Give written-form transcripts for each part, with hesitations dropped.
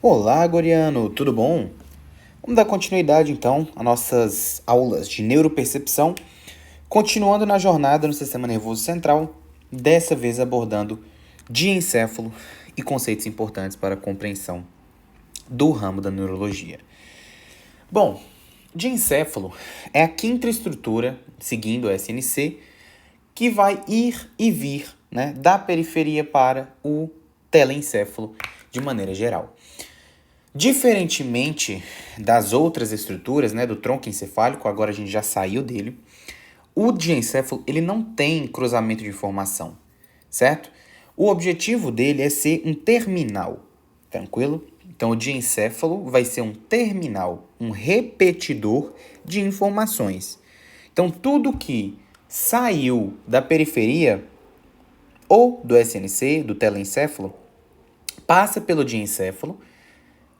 Olá, Goriano, tudo bom? Vamos dar continuidade então às nossas aulas de neuropercepção, continuando na jornada no sistema nervoso central, dessa vez abordando diencéfalo e conceitos importantes para a compreensão do ramo da neurologia. Bom, diencéfalo é a quinta estrutura, seguindo o SNC, que vai ir e vir, né, da periferia para o telencéfalo de maneira geral. Diferentemente das outras estruturas, né, do tronco encefálico, agora a gente já saiu dele, o diencéfalo ele não tem cruzamento de informação, certo? O objetivo dele é ser um terminal, tranquilo? Então o diencéfalo vai ser um terminal, um repetidor de informações. Então tudo que saiu da periferia ou do SNC, do telencéfalo, passa pelo diencéfalo,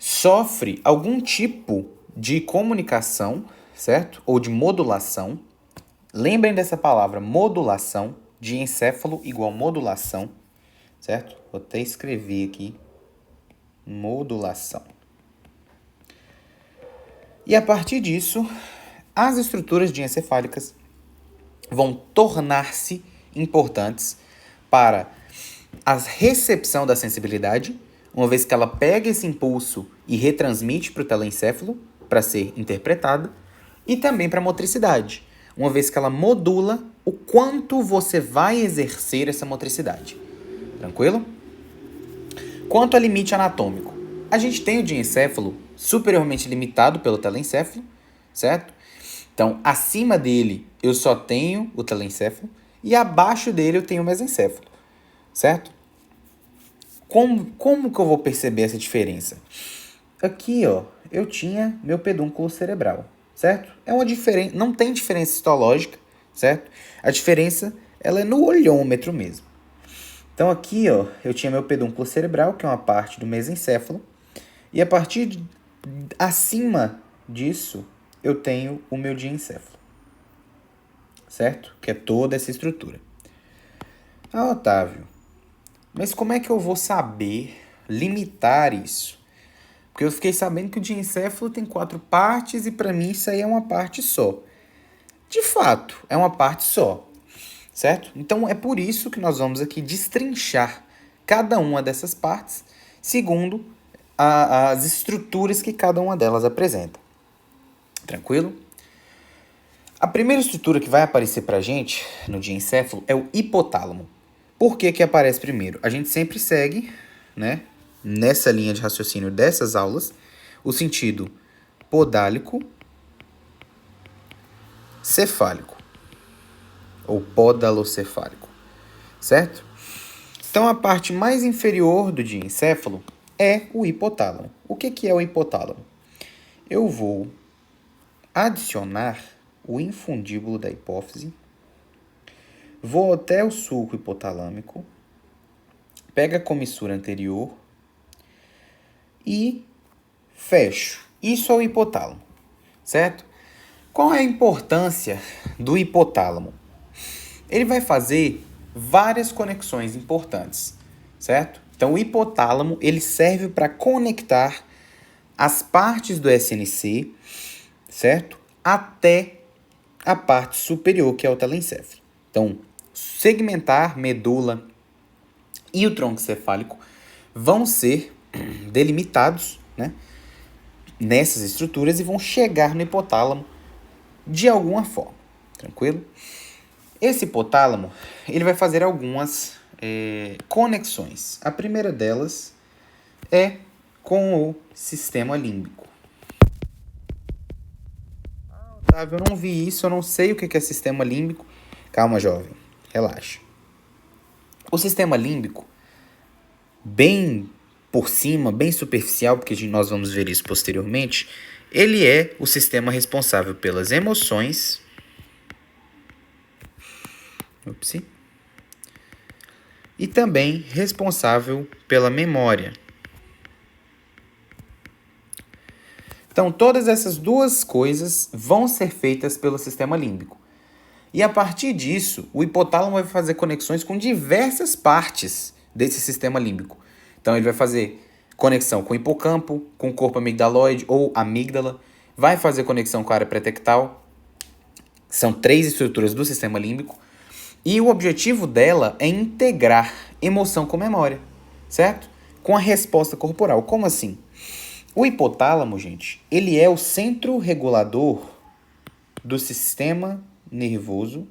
sofre algum tipo de comunicação, certo? Ou de modulação. Lembrem dessa palavra, modulação, diencéfalo igual modulação, certo? Vou até escrever aqui, modulação. E a partir disso, as estruturas diencefálicas vão tornar-se importantes para a recepção da sensibilidade, uma vez que ela pega esse impulso e retransmite para o telencéfalo para ser interpretado, e também para a motricidade, uma vez que ela modula o quanto você vai exercer essa motricidade. Tranquilo? Quanto ao limite anatômico, a gente tem o diencéfalo superiormente limitado pelo telencéfalo, certo? Então, acima dele eu só tenho o telencéfalo e abaixo dele eu tenho o mesencéfalo, certo? Como que eu vou perceber essa diferença? Aqui, ó, eu tinha meu pedúnculo cerebral, certo? É uma diferença, não tem diferença histológica, certo? A diferença, ela é no olhômetro mesmo. Então aqui, ó, eu tinha meu pedúnculo cerebral, que é uma parte do mesencéfalo, e a partir de, acima disso, eu tenho o meu diencéfalo, certo? Que é toda essa estrutura. Ah, Otávio, mas como é que eu vou saber limitar isso? Porque eu fiquei sabendo que o diencéfalo tem 4 partes e para mim isso aí é uma parte só. De fato, é uma parte só, certo? Então é por isso que nós vamos aqui destrinchar cada uma dessas partes segundo as estruturas que cada uma delas apresenta. Tranquilo? A primeira estrutura que vai aparecer para a gente no diencéfalo é o hipotálamo. Por que que aparece primeiro? A gente sempre segue, né, nessa linha de raciocínio dessas aulas, o sentido podálico, cefálico, ou podalocefálico, certo? Então, a parte mais inferior do diencéfalo é o hipotálamo. O que é o hipotálamo? Eu vou adicionar o infundíbulo da hipófise, vou até o sulco hipotalâmico, pego a comissura anterior e fecho. Isso é o hipotálamo, certo? Qual é a importância do hipotálamo? Ele vai fazer várias conexões importantes, certo? Então, o hipotálamo ele serve para conectar as partes do SNC, certo? Até a parte superior, que é o telencéfalo. Então, segmentar, medula e o tronco cefálico vão ser delimitados, né, nessas estruturas e vão chegar no hipotálamo de alguma forma, tranquilo? Esse hipotálamo ele vai fazer algumas conexões. A primeira delas é com o sistema límbico. Otávio, eu não vi isso, eu não sei o que é sistema límbico. Calma, jovem, relaxa. O sistema límbico, bem por cima, bem superficial, porque nós vamos ver isso posteriormente, ele é o sistema responsável pelas emoções, e também responsável pela memória. Então, todas essas duas coisas vão ser feitas pelo sistema límbico. E a partir disso, o hipotálamo vai fazer conexões com diversas partes desse sistema límbico. Então, ele vai fazer conexão com o hipocampo, com o corpo amigdaloide ou amígdala, vai fazer conexão com a área pretectal. São 3 estruturas do sistema límbico. E o objetivo dela é integrar emoção com memória, certo? Com a resposta corporal. Como assim? O hipotálamo, gente, ele é o centro regulador do sistema nervoso,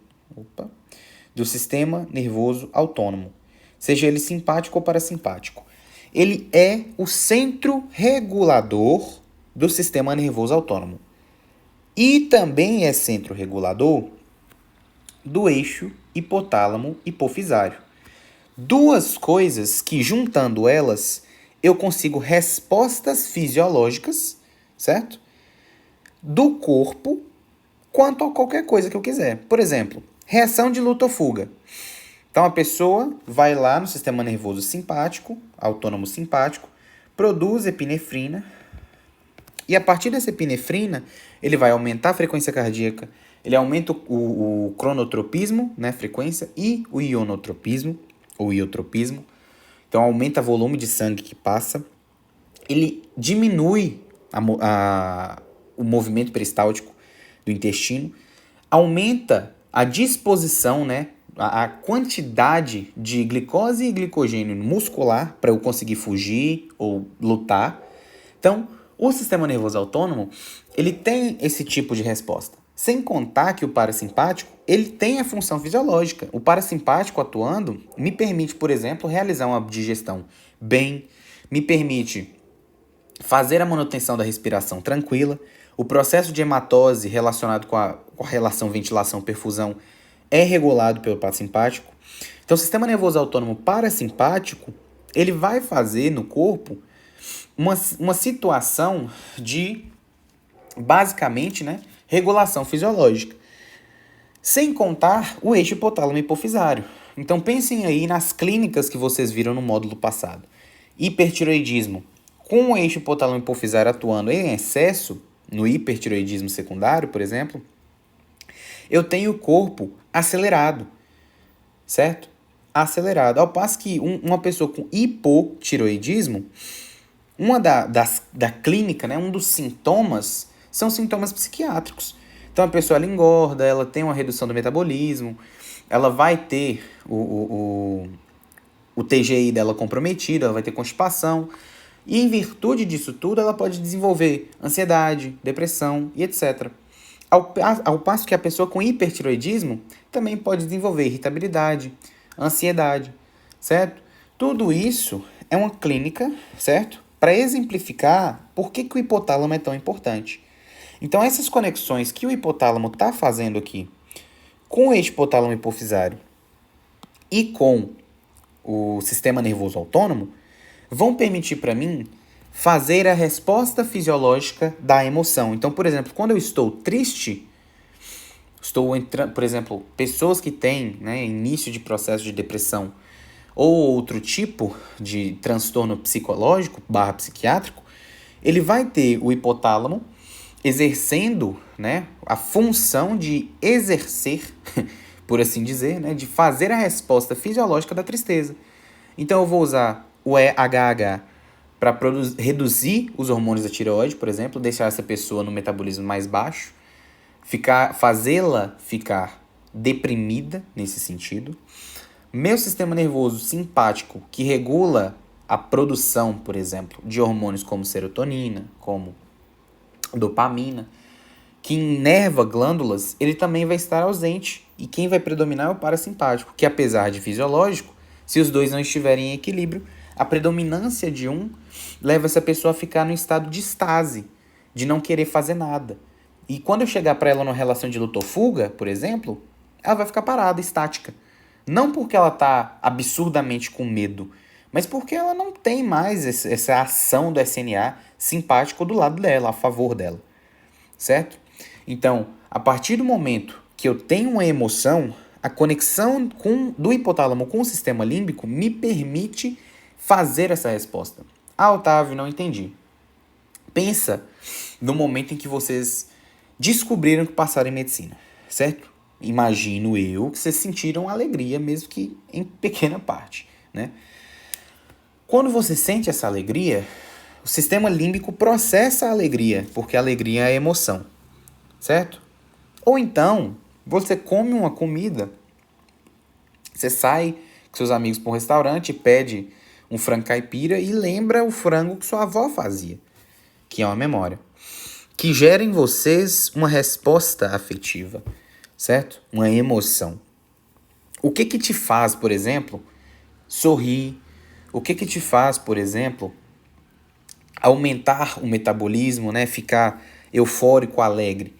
do sistema nervoso autônomo, seja ele simpático ou parasimpático. Ele é o centro regulador do sistema nervoso autônomo. E também é centro regulador do eixo hipotálamo-hipofisário. Duas coisas que, juntando elas, eu consigo respostas fisiológicas, certo? Do corpo quanto a qualquer coisa que eu quiser. Por exemplo, reação de luta ou fuga. Então, a pessoa vai lá no sistema nervoso simpático, autônomo simpático, produz epinefrina, e a partir dessa epinefrina, ele vai aumentar a frequência cardíaca, ele aumenta o cronotropismo, né, frequência, e o ionotropismo, ou iotropismo. Então, aumenta o volume de sangue que passa. Ele diminui o movimento peristáltico do intestino, aumenta a disposição, né, a quantidade de glicose e glicogênio muscular para eu conseguir fugir ou lutar. Então, o sistema nervoso autônomo, ele tem esse tipo de resposta. Sem contar que o parasimpático, ele tem a função fisiológica. O parasimpático atuando me permite, por exemplo, realizar uma digestão bem, me permite fazer a manutenção da respiração tranquila. O processo de hematose relacionado com a relação ventilação-perfusão é regulado pelo parasimpático. Então, o sistema nervoso autônomo parasimpático, ele vai fazer no corpo uma situação de, basicamente, né, regulação fisiológica. Sem contar o eixo hipotálamo-hipofisário. Então, pensem aí nas clínicas que vocês viram no módulo passado. Hipertiroidismo, com o eixo hipotálamo-hipofisário atuando em excesso, no hipertiroidismo secundário, por exemplo, eu tenho o corpo acelerado, certo? Acelerado. Ao passo que uma pessoa com hipotiroidismo, uma da clínica, né, um dos sintomas, são sintomas psiquiátricos. Então, a pessoa ela engorda, ela tem uma redução do metabolismo, ela vai ter o TGI dela comprometido, ela vai ter constipação, e em virtude disso tudo, ela pode desenvolver ansiedade, depressão e etc. Ao passo que a pessoa com hipertiroidismo também pode desenvolver irritabilidade, ansiedade, certo? Tudo isso é uma clínica, certo? Para exemplificar por que o hipotálamo é tão importante. Então, essas conexões que o hipotálamo está fazendo aqui com o eixo hipotálamo hipofisário e com o sistema nervoso autônomo vão permitir para mim fazer a resposta fisiológica da emoção. Então, por exemplo, quando eu estou triste, estou entrando, por exemplo, pessoas que têm, né, início de processo de depressão ou outro tipo de transtorno psicológico / psiquiátrico, ele vai ter o hipotálamo exercendo, né, a função de exercer, por assim dizer, né, de fazer a resposta fisiológica da tristeza. Então eu vou usar o EHH para reduzir os hormônios da tireoide, por exemplo, deixar essa pessoa no metabolismo mais baixo, fazê-la ficar deprimida nesse sentido. Meu sistema nervoso simpático, que regula a produção, por exemplo, de hormônios como serotonina, como dopamina, que inerva glândulas, ele também vai estar ausente. E quem vai predominar é o parasimpático, que apesar de fisiológico, se os dois não estiverem em equilíbrio, a predominância de um leva essa pessoa a ficar no estado de estase, de não querer fazer nada. E quando eu chegar para ela numa relação de luta ou fuga, por exemplo, ela vai ficar parada, estática. Não porque ela está absurdamente com medo, mas porque ela não tem mais essa ação do SNA simpático do lado dela, a favor dela, certo? Então, a partir do momento que eu tenho uma emoção, a conexão do hipotálamo com o sistema límbico me permite fazer essa resposta. Ah, Otávio, não entendi. Pensa no momento em que vocês descobriram que passaram em medicina, certo? Imagino eu que vocês sentiram alegria, mesmo que em pequena parte, né? Quando você sente essa alegria, o sistema límbico processa a alegria, porque a alegria é emoção, certo? Ou então, você come uma comida, você sai com seus amigos para um restaurante, pede um frango caipira e lembra o frango que sua avó fazia, que é uma memória, que gera em vocês uma resposta afetiva, certo? Uma emoção. O que que te faz, por exemplo, sorrir? O que que te faz, por exemplo, aumentar o metabolismo, né? Ficar eufórico, alegre?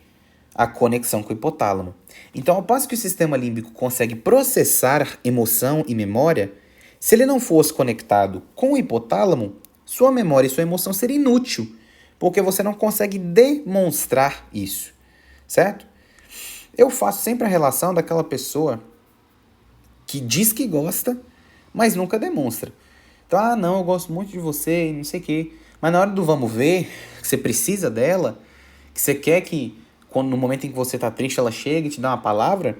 A conexão com o hipotálamo. Então, ao passo que o sistema límbico consegue processar emoção e memória, se ele não fosse conectado com o hipotálamo, sua memória e sua emoção seria inútil, porque você não consegue demonstrar isso, certo? Eu faço sempre a relação daquela pessoa que diz que gosta, mas nunca demonstra. Então, não, eu gosto muito de você e não sei o quê. Mas na hora do vamos ver, que você precisa dela, que você quer que, quando no momento em que você está triste, ela chegue e te dá uma palavra,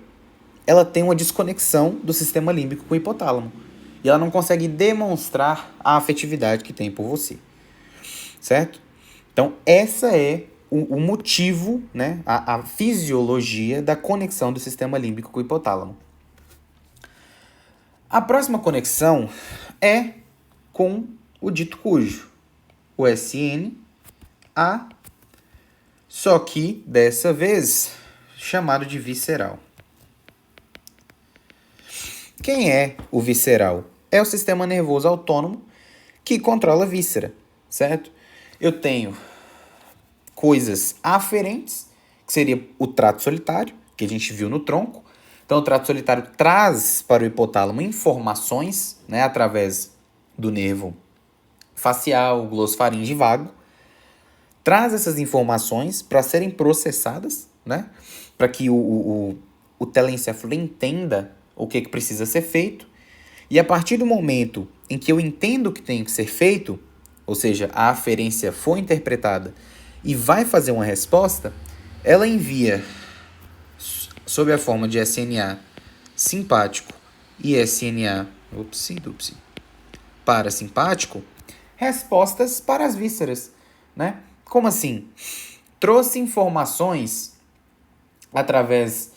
ela tem uma desconexão do sistema límbico com o hipotálamo. E ela não consegue demonstrar a afetividade que tem por você. Certo? Então, essa é o motivo, né, a fisiologia da conexão do sistema límbico com o hipotálamo. A próxima conexão é com o dito cujo, o SNA, só que dessa vez chamado de visceral. Quem é o visceral? É o sistema nervoso autônomo que controla a víscera, certo? Eu tenho coisas aferentes, que seria o trato solitário, que a gente viu no tronco. Então, o trato solitário traz para o hipotálamo informações, né, através do nervo facial, glossofaringe vago, traz essas informações para serem processadas, né, para que o telencéfalo entenda o que precisa ser feito, e a partir do momento em que eu entendo o que tem que ser feito, ou seja, a aferência foi interpretada e vai fazer uma resposta, ela envia, sob a forma de SNA simpático e SNA parasimpático, respostas para as vísceras, né? Como assim? Trouxe informações através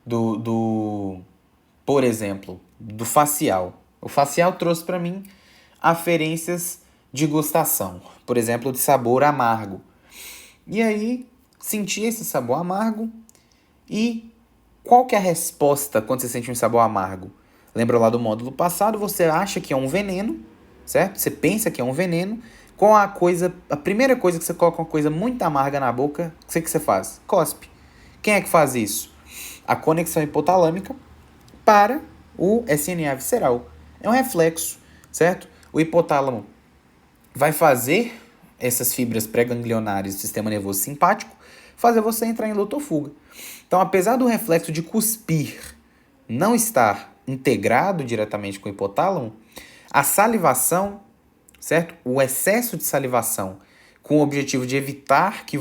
por exemplo, do facial. O facial trouxe para mim aferências de gustação, por exemplo, de sabor amargo. E aí, senti esse sabor amargo e qual que é a resposta quando você sente um sabor amargo? Lembra lá do módulo passado, você acha que é um veneno, certo? Você pensa que é um veneno. Qual a primeira coisa que você coloca uma coisa muito amarga na boca, o que você faz? Cospe. Quem é que faz isso? A conexão hipotalâmica para o SNA visceral. É um reflexo, certo? O hipotálamo vai fazer essas fibras pré-ganglionares do sistema nervoso simpático fazer você entrar em luta ou fuga. Então, apesar do reflexo de cuspir não estar integrado diretamente com o hipotálamo, a salivação, certo? O excesso de salivação com o objetivo de evitar que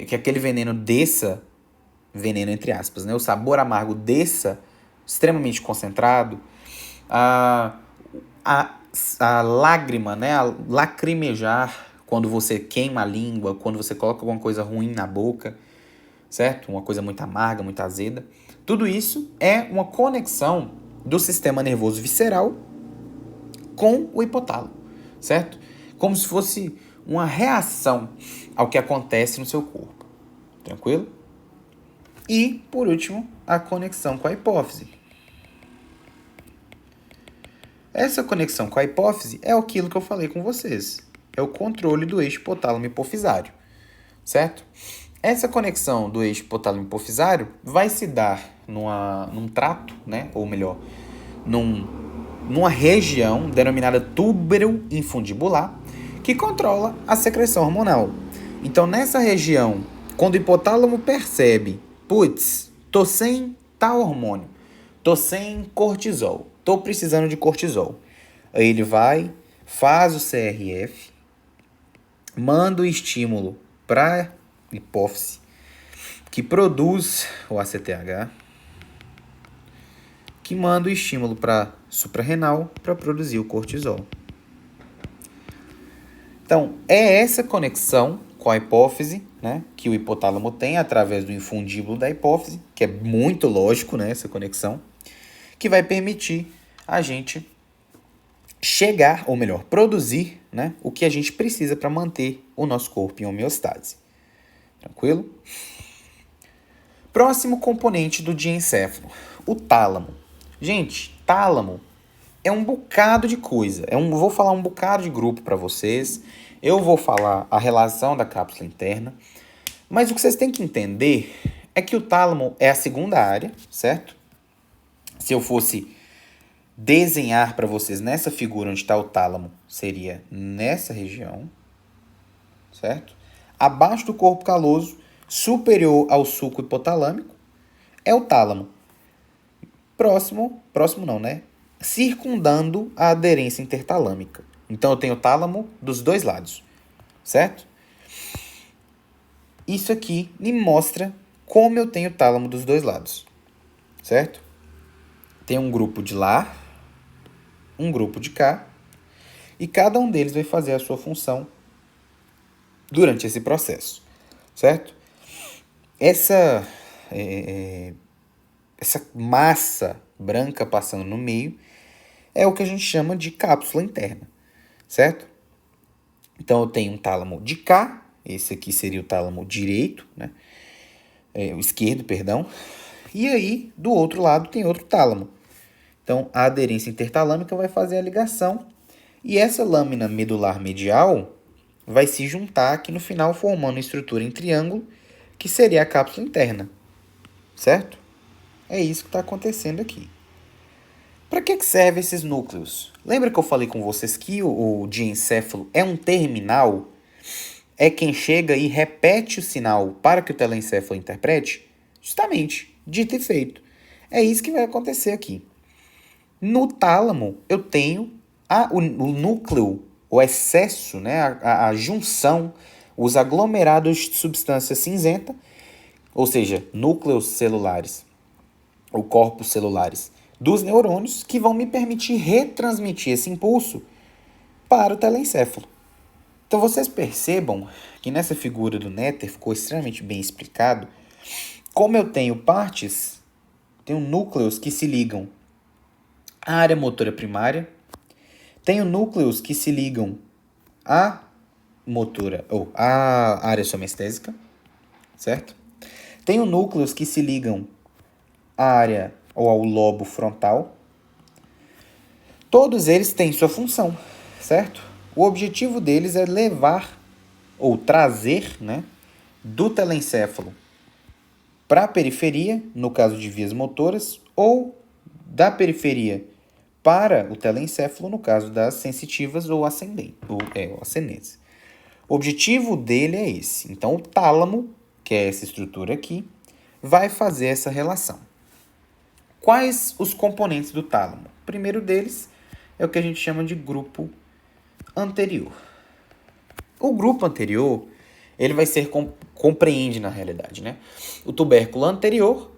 que aquele veneno desça, veneno entre aspas, né? O sabor amargo desça extremamente concentrado, a lágrima, né? A lacrimejar quando você queima a língua, quando você coloca alguma coisa ruim na boca, certo? Uma coisa muito amarga, muito azeda. Tudo isso é uma conexão do sistema nervoso visceral com o hipotálamo, certo? Como se fosse uma reação ao que acontece no seu corpo. Tranquilo? E, por último, a conexão com a hipófise. Essa conexão com a hipófise é aquilo que eu falei com vocês. É o controle do eixo hipotálamo hipofisário, certo? Essa conexão do eixo hipotálamo hipofisário vai se dar num trato, né? Ou melhor, numa região denominada túbero infundibular, que controla a secreção hormonal. Então, nessa região, quando o hipotálamo percebe, putz, tô sem tal hormônio, tô sem cortisol, tô precisando de cortisol. Aí ele vai, faz o CRF, manda o estímulo para hipófise, que produz o ACTH, que manda o estímulo para suprarrenal para produzir o cortisol. Então, é essa conexão com a hipófise, né, que o hipotálamo tem através do infundíbulo da hipófise, que é muito lógico, né, essa conexão, que vai permitir a gente chegar, ou melhor, produzir, né, o que a gente precisa para manter o nosso corpo em homeostase. Tranquilo? Próximo componente do diencéfalo, o tálamo. Gente, tálamo é um bocado de coisa. Vou falar um bocado de grupo para vocês. Eu vou falar a relação da cápsula interna. Mas o que vocês têm que entender é que o tálamo é a segunda área, certo? Se eu fosse desenhar para vocês nessa figura onde está o tálamo, seria nessa região, certo? Abaixo do corpo caloso, superior ao sulco hipotalâmico, é o tálamo. Próximo não, né? Circundando a aderência intertalâmica. Então, eu tenho o tálamo dos dois lados, certo? Isso aqui me mostra como eu tenho o tálamo dos dois lados, certo? Tem um grupo de lá, um grupo de cá, e cada um deles vai fazer a sua função durante esse processo, certo? Essa massa branca passando no meio é o que a gente chama de cápsula interna, certo? Então, eu tenho um tálamo de cá, esse aqui seria o tálamo direito, né? O esquerdo, perdão. E aí, do outro lado, tem outro tálamo. Então, a aderência intertalâmica vai fazer a ligação e essa lâmina medular medial vai se juntar aqui no final, formando uma estrutura em triângulo, que seria a cápsula interna, certo? É isso que está acontecendo aqui. Para que servem esses núcleos? Lembra que eu falei com vocês que o diencéfalo é um terminal? É quem chega e repete o sinal para que o telencéfalo interprete? Justamente, dito e feito. É isso que vai acontecer aqui. No tálamo, eu tenho o núcleo, o excesso, né, a junção, os aglomerados de substância cinzenta, ou seja, núcleos celulares, ou corpos celulares, dos neurônios, que vão me permitir retransmitir esse impulso para o telencéfalo. Então, vocês percebam que nessa figura do Netter ficou extremamente bem explicado como eu tenho núcleos que se ligam à área motora primária, tenho núcleos que se ligam à motora, ou à área somestésica, certo? Tenho núcleos que se ligam à área ou ao lobo frontal. Todos eles têm sua função, certo? O objetivo deles é levar ou trazer, né, do telencéfalo para a periferia, no caso de vias motoras, ou da periferia para o telencéfalo, no caso das sensitivas ou ascendentes. O objetivo dele é esse. Então, o tálamo, que é essa estrutura aqui, vai fazer essa relação. Quais os componentes do tálamo? O primeiro deles é o que a gente chama de grupo anterior. O grupo anterior, ele vai ser, compreende na realidade, né? O tubérculo anterior,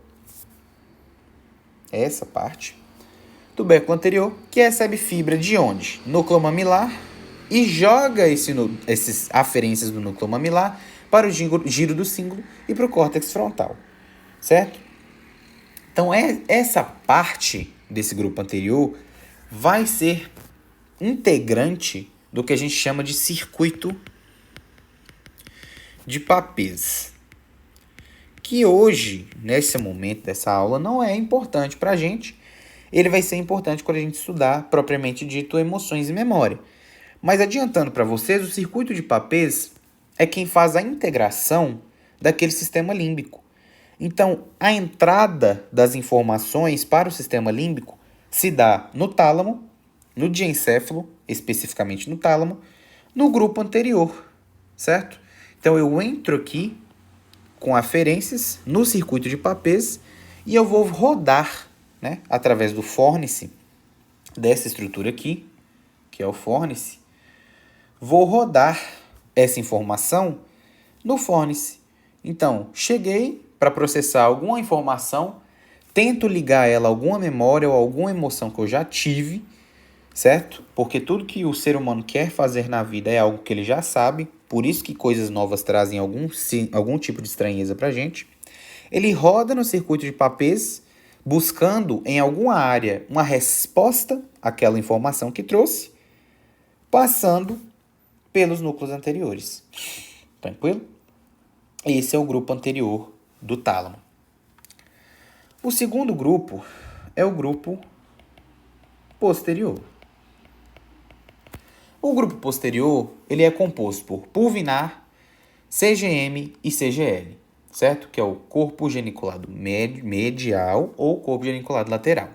essa parte, tubérculo anterior, que recebe fibra de onde? Núcleo mamilar, e joga esses aferências do núcleo mamilar para o giro do cíngulo e para o córtex frontal, certo? Então, essa parte desse grupo anterior vai ser integrante do que a gente chama de circuito de Papez, que hoje, nesse momento dessa aula, não é importante para a gente. Ele vai ser importante quando a gente estudar, propriamente dito, emoções e memória. Mas adiantando para vocês, o circuito de Papez é quem faz a integração daquele sistema límbico. Então, a entrada das informações para o sistema límbico se dá no tálamo, no diencéfalo, especificamente no tálamo, no grupo anterior, certo? Então, eu entro aqui com aferências no circuito de Papez e eu vou rodar, né, através do fórnice, dessa estrutura aqui, que é o fórnice, vou rodar essa informação no fórnice. Então, cheguei para processar alguma informação, tento ligar ela a alguma memória ou alguma emoção que eu já tive, certo? Porque tudo que o ser humano quer fazer na vida é algo que ele já sabe, por isso que coisas novas trazem algum tipo de estranheza pra gente. Ele roda no circuito de papéis, buscando em alguma área uma resposta àquela informação que trouxe, passando pelos núcleos anteriores. Tranquilo? Esse é o grupo anterior do tálamo. O segundo grupo é o grupo posterior. O grupo posterior ele é composto por pulvinar, CGM e CGL, certo? Que é o corpo geniculado medial ou corpo geniculado lateral.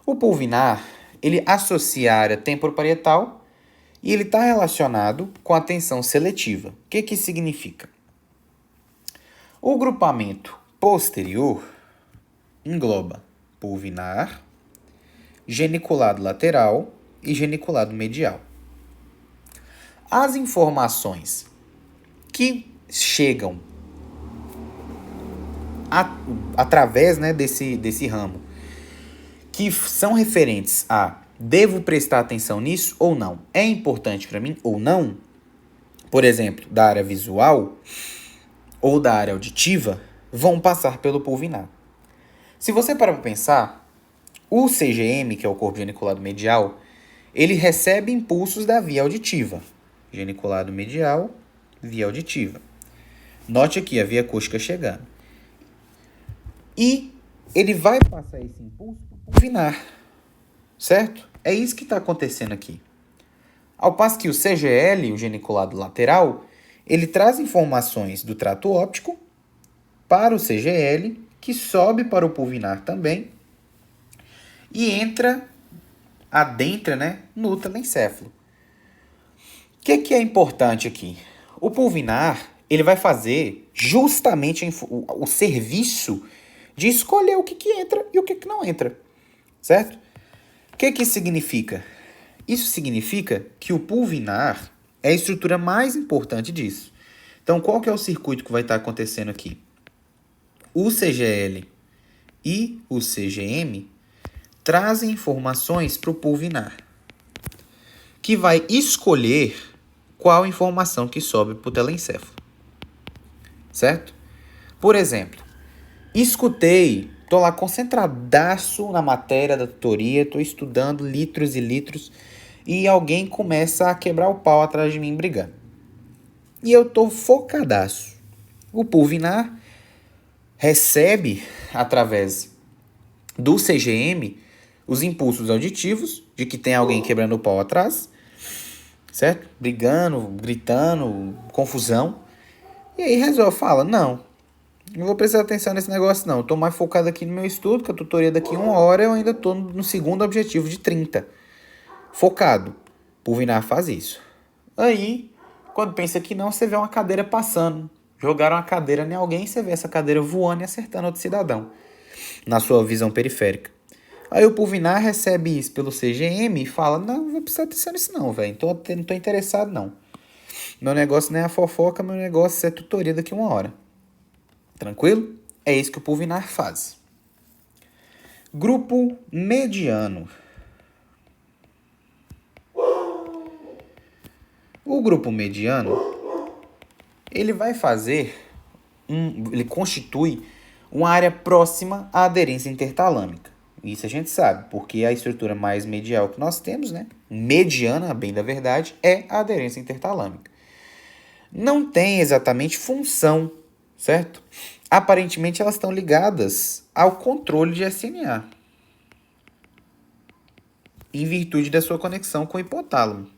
O pulvinar ele associa a área temporoparietal e ele está relacionado com a tensão seletiva. O que que significa? O grupamento posterior engloba pulvinar, geniculado lateral e geniculado medial. As informações que chegam através, né, desse ramo, que são referentes a devo prestar atenção nisso ou não, é importante para mim ou não, por exemplo, da área visual ou da área auditiva, vão passar pelo pulvinar. Se você parar para pensar, o CGM, que é o corpo geniculado medial, ele recebe impulsos da via auditiva. Geniculado medial, via auditiva. Note aqui a via acústica chegando. E ele vai passar esse impulso para o pulvinar, certo? É isso que está acontecendo aqui. Ao passo que o CGL, o geniculado lateral, ele traz informações do trato óptico para o CGL, que sobe para o pulvinar também, e adentra, né, no telencéfalo. O que é importante aqui? O pulvinar ele vai fazer justamente o serviço de escolher o que entra e o que não entra, certo? O que isso significa? Isso significa que o pulvinar é a estrutura mais importante disso. Então, qual que é o circuito que vai estar acontecendo aqui? O CGL e o CGM trazem informações para o pulvinar, que vai escolher qual informação que sobe para o telencéfalo, certo? Por exemplo, escutei, tô lá concentradaço na matéria da tutoria, tô estudando litros e litros, e alguém começa a quebrar o pau atrás de mim brigando. E eu tô focadaço. O pulvinar recebe, através do CGM, os impulsos auditivos de que tem alguém quebrando o pau atrás, certo? Brigando, gritando, confusão. E aí resolve, fala, não vou prestar atenção nesse negócio não, tô mais focado aqui no meu estudo, que a tutoria daqui 1 hora eu ainda tô no segundo objetivo de 30. Focado. Pulvinar faz isso. Aí, quando pensa que não, você vê uma cadeira passando. Jogaram uma cadeira em alguém, você vê essa cadeira voando e acertando outro cidadão, na sua visão periférica. Aí o pulvinar recebe isso pelo CGM e fala, não vou prestar atenção nisso não, velho, não tô interessado não. Meu negócio não é a fofoca, meu negócio é tutoria daqui 1 hora. Tranquilo? É isso que o pulvinar faz. Grupo mediano. O grupo mediano, ele vai ele constitui uma área próxima à aderência intertalâmica. Isso a gente sabe, porque a estrutura mais medial que nós temos, né, mediana, bem da verdade, é a aderência intertalâmica. Não tem exatamente função, certo? Aparentemente elas estão ligadas ao controle de SNA, em virtude da sua conexão com o hipotálamo.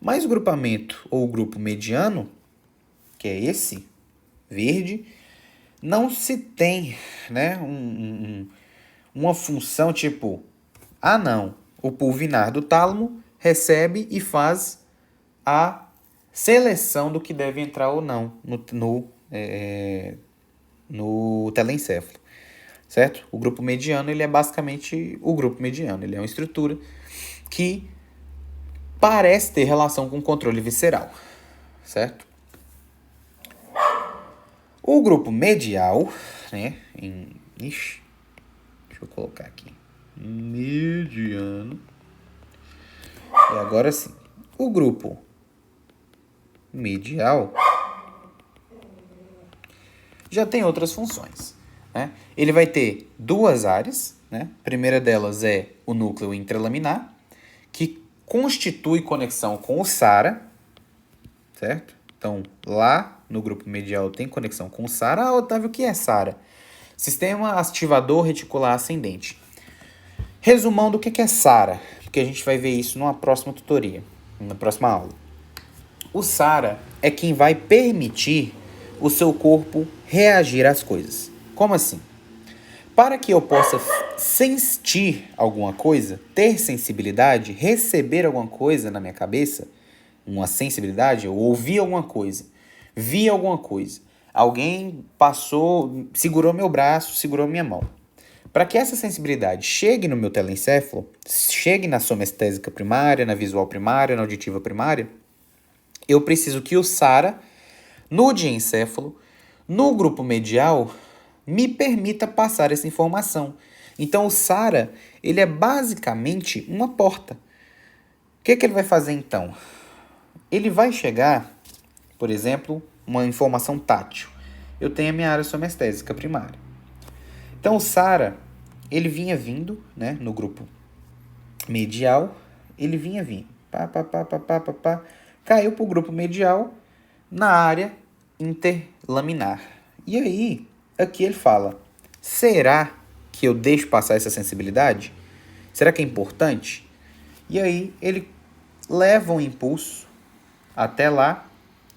Mas o grupamento ou o grupo mediano, que é esse, verde, não se tem, né, uma função tipo, não, o pulvinar do tálamo recebe e faz a seleção do que deve entrar ou não no telencéfalo, certo? O grupo mediano, ele é basicamente o grupo mediano, ele é uma estrutura que parece ter relação com o controle visceral, certo? O grupo medial, né, deixa eu colocar aqui, mediano. E agora sim, o grupo medial já tem outras funções, né? Ele vai ter duas áreas, né? A primeira delas é o núcleo intralaminar, que constitui conexão com o SARA, certo? Então, lá no grupo medial tem conexão com o SARA. Ah, Otávio, o que é SARA? Sistema ativador reticular ascendente. Resumão do que é SARA, porque a gente vai ver isso numa próxima tutoria, na próxima aula. O SARA é quem vai permitir o seu corpo reagir às coisas. Como assim? Para que eu possa sentir alguma coisa, ter sensibilidade, receber alguma coisa na minha cabeça, uma sensibilidade, eu ouvi alguma coisa, vi alguma coisa, alguém passou, segurou meu braço, segurou minha mão. Para que essa sensibilidade chegue no meu telencéfalo, chegue na somestésica primária, na visual primária, na auditiva primária, eu preciso que o SARA, no diencéfalo, no grupo medial, me permita passar essa informação. Então, o SARA, ele é basicamente uma porta. O que ele vai fazer, então? Ele vai chegar, por exemplo, uma informação tátil. Eu tenho a minha área somestésica primária. Então, o SARA, ele vinha vindo, né, no grupo medial, ele vinha vindo. Caiu para o grupo medial na área interlaminar. E aí, aqui ele fala, será que eu deixo passar essa sensibilidade? Será que é importante? E aí, ele leva um impulso até lá,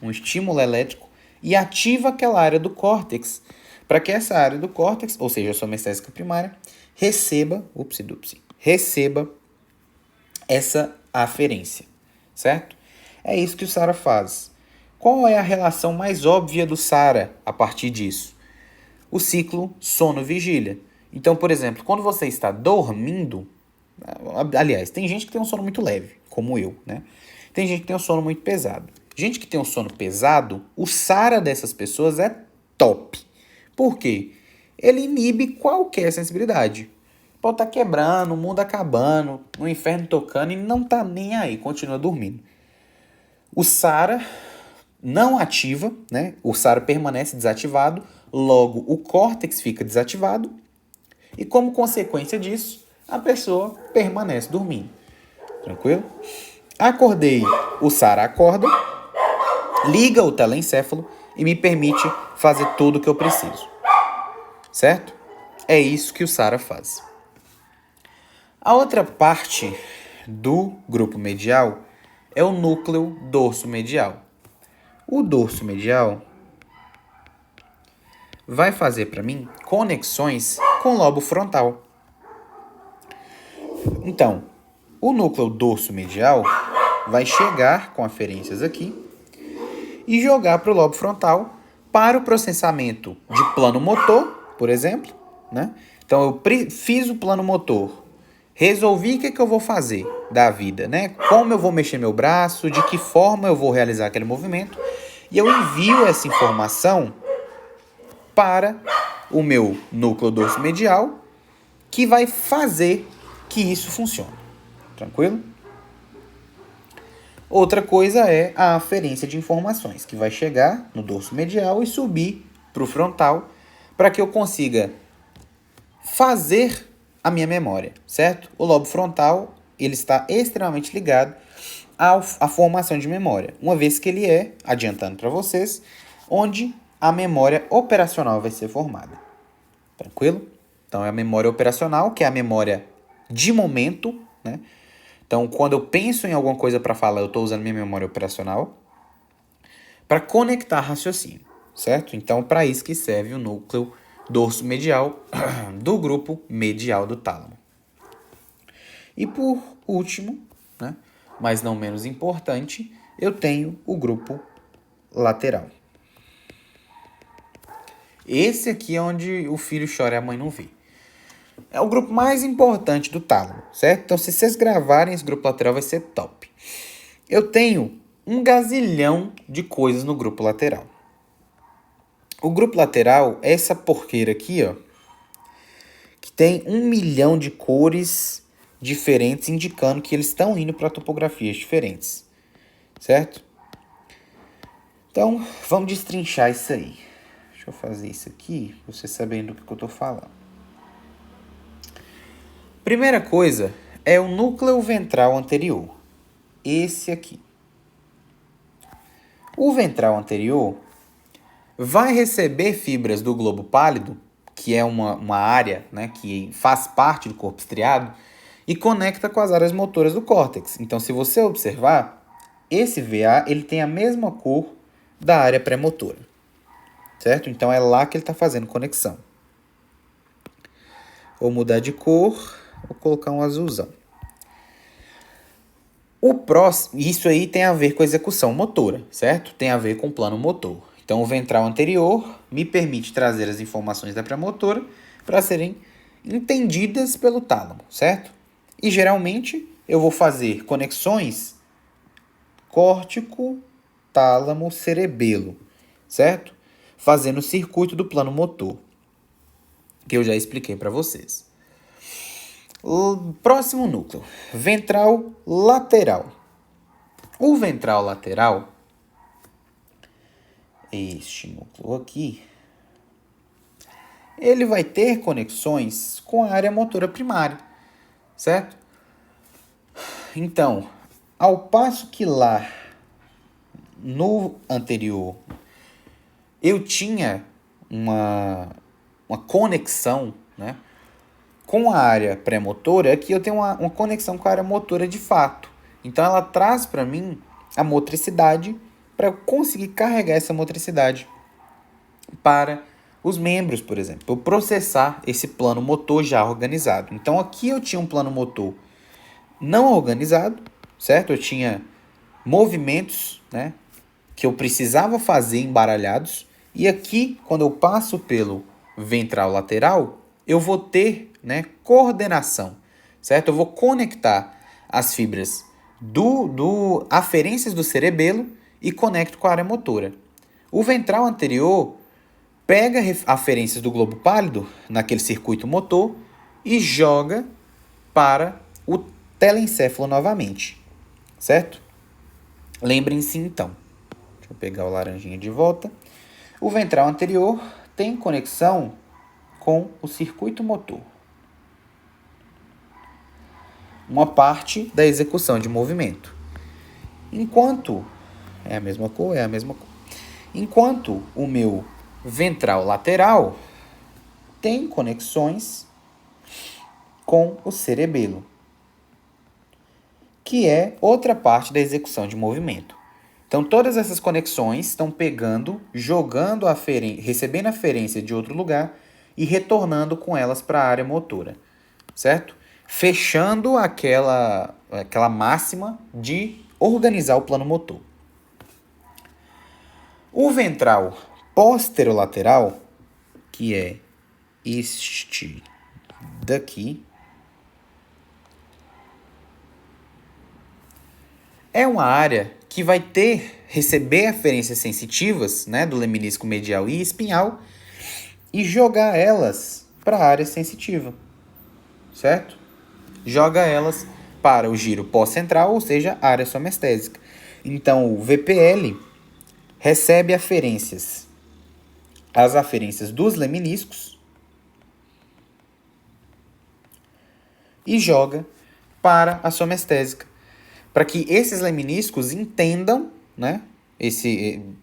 um estímulo elétrico, e ativa aquela área do córtex, para que essa área do córtex, ou seja, a somestésica primária, receba essa aferência, certo? É isso que o SARA faz. Qual é a relação mais óbvia do SARA a partir disso? O ciclo sono-vigília. Então, por exemplo, quando você está dormindo, aliás, tem gente que tem um sono muito leve, como eu, né? Tem gente que tem um sono muito pesado. Gente que tem um sono pesado, o SARA dessas pessoas é top. Por quê? Ele inibe qualquer sensibilidade. Pode estar quebrando, o mundo acabando, o inferno tocando e não tá nem aí, continua dormindo. O SARA não ativa, né? O SARA permanece desativado, logo o córtex fica desativado e como consequência disso, a pessoa permanece dormindo. Tranquilo? Acordei, o SARA acorda, liga o telencéfalo e me permite fazer tudo o que eu preciso. Certo? É isso que o SARA faz. A outra parte do grupo medial é o núcleo dorso-medial. O dorso-medial vai fazer para mim conexões com o lobo frontal. Então, o núcleo dorso-medial vai chegar com aferências aqui e jogar para o lobo frontal para o processamento de plano motor, por exemplo, né? Então, eu fiz o plano motor, resolvi o que eu vou fazer da vida, né? Como eu vou mexer meu braço, de que forma eu vou realizar aquele movimento, e eu envio essa informação para o meu núcleo dorso medial, que vai fazer que isso funcione. Tranquilo? Outra coisa é a aferência de informações, que vai chegar no dorso medial e subir para o frontal, para que eu consiga fazer a minha memória, certo? O lobo frontal, ele está extremamente ligado à formação de memória, uma vez que ele é, adiantando para vocês, onde a memória operacional vai ser formada. Tranquilo? Então, é a memória operacional, que é a memória de momento, né? Então, quando eu penso em alguma coisa para falar, eu estou usando minha memória operacional para conectar raciocínio, certo? Então, para isso que serve o núcleo dorso medial do grupo medial do tálamo. E por último, né, mas não menos importante, eu tenho o grupo lateral. Esse aqui é onde o filho chora e a mãe não vê. É o grupo mais importante do tálamo, certo? Então, se vocês gravarem esse grupo lateral, vai ser top. Eu tenho um gazilhão de coisas no grupo lateral. O grupo lateral é essa porqueira aqui, ó, que tem 1 milhão de cores diferentes, indicando que eles estão indo para topografias diferentes, certo? Então, vamos destrinchar isso aí. Deixa eu fazer isso aqui, você sabendo do que eu estou falando. Primeira coisa é o núcleo ventral anterior. Esse aqui. O ventral anterior vai receber fibras do globo pálido, que é uma área, né, que faz parte do corpo estriado, e conecta com as áreas motoras do córtex. Então, se você observar, esse VA ele tem a mesma cor da área pré-motora, certo? Então, é lá que ele está fazendo conexão. Vou mudar de cor, vou colocar um azulzão. O próximo, isso aí tem a ver com a execução motora, certo? Tem a ver com o plano motor. Então, o ventral anterior me permite trazer as informações da pré-motora para serem entendidas pelo tálamo, certo? E, geralmente, eu vou fazer conexões córtico, tálamo, cerebelo, certo? Fazendo o circuito do plano motor, que eu já expliquei para vocês. O próximo núcleo, ventral lateral. O ventral lateral, este núcleo aqui, ele vai ter conexões com a área motora primária, certo? Então, ao passo que lá no anterior eu tinha uma conexão, né, com a área pré-motora, aqui eu tenho uma conexão com a área motora de fato. Então, ela traz para mim a motricidade para eu conseguir carregar essa motricidade para os membros, por exemplo. Eu processar esse plano motor já organizado. Então, aqui eu tinha um plano motor não organizado, certo? Eu tinha movimentos, né, que eu precisava fazer embaralhados. E aqui, quando eu passo pelo ventral lateral, eu vou ter, né, coordenação, certo? Eu vou conectar as fibras aferências do cerebelo e conecto com a área motora. O ventral anterior pega aferências do globo pálido naquele circuito motor e joga para o telencéfalo novamente, certo? Lembrem-se então. Deixa eu pegar o laranjinha de volta. O ventral anterior tem conexão com o circuito motor. Uma parte da execução de movimento. Enquanto é a mesma cor. Enquanto o meu ventral lateral tem conexões com o cerebelo, que é outra parte da execução de movimento. Então, todas essas conexões estão pegando, jogando recebendo aferência de outro lugar e retornando com elas para a área motora, certo? Fechando aquela máxima de organizar o plano motor. O ventral posterolateral, que é este daqui, é uma área que vai receber aferências sensitivas, né, do leminisco medial e espinhal e jogar elas para a área sensitiva, certo? Joga elas para o giro pós-central, ou seja, a área somestésica. Então, o VPL recebe as aferências dos leminiscos e joga para a somestésica, para que esses leminiscos entendam, né,